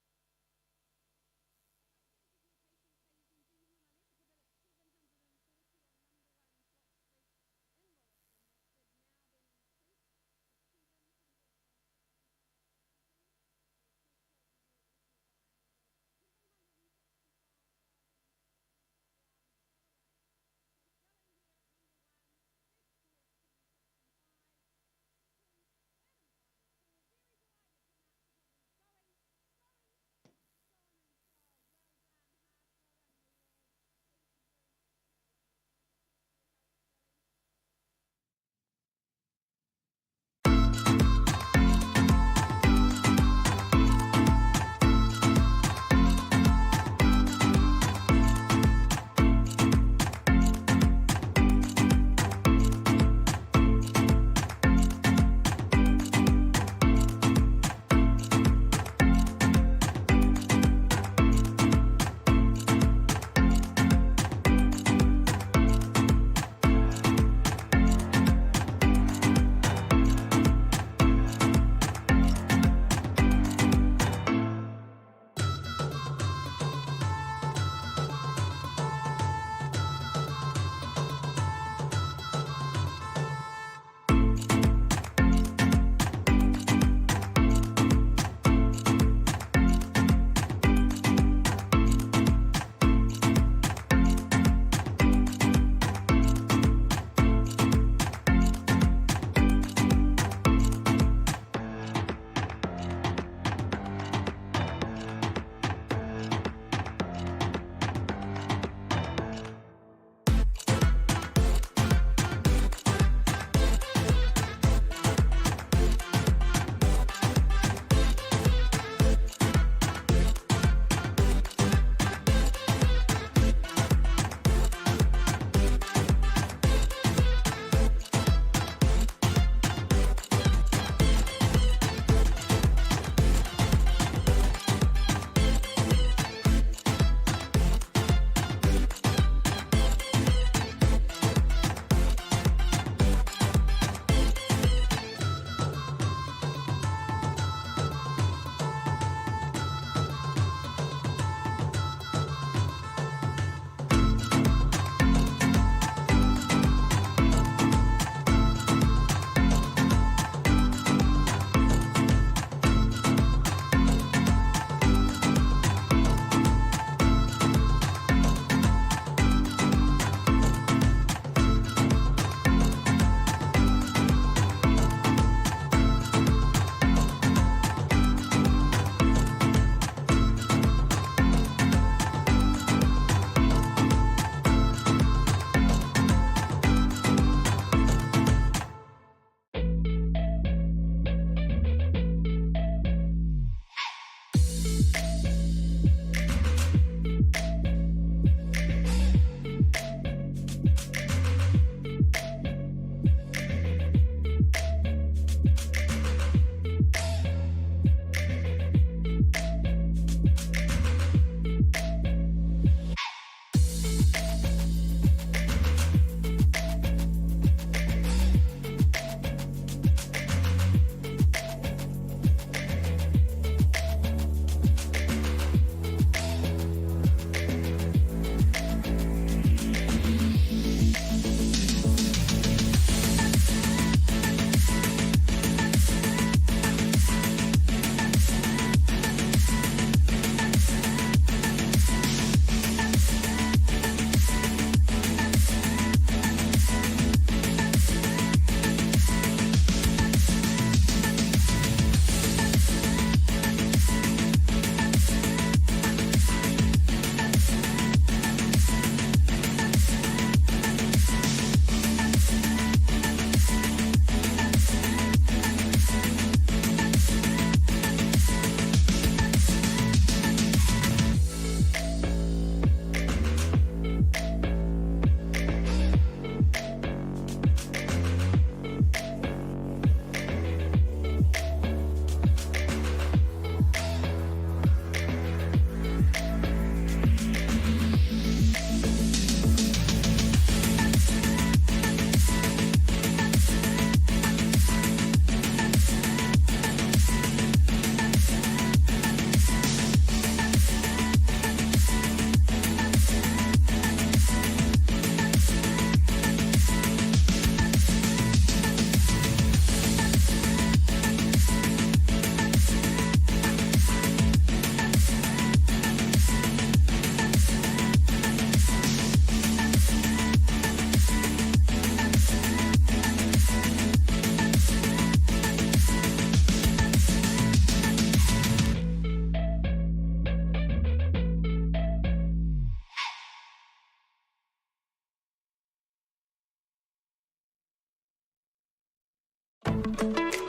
Bye.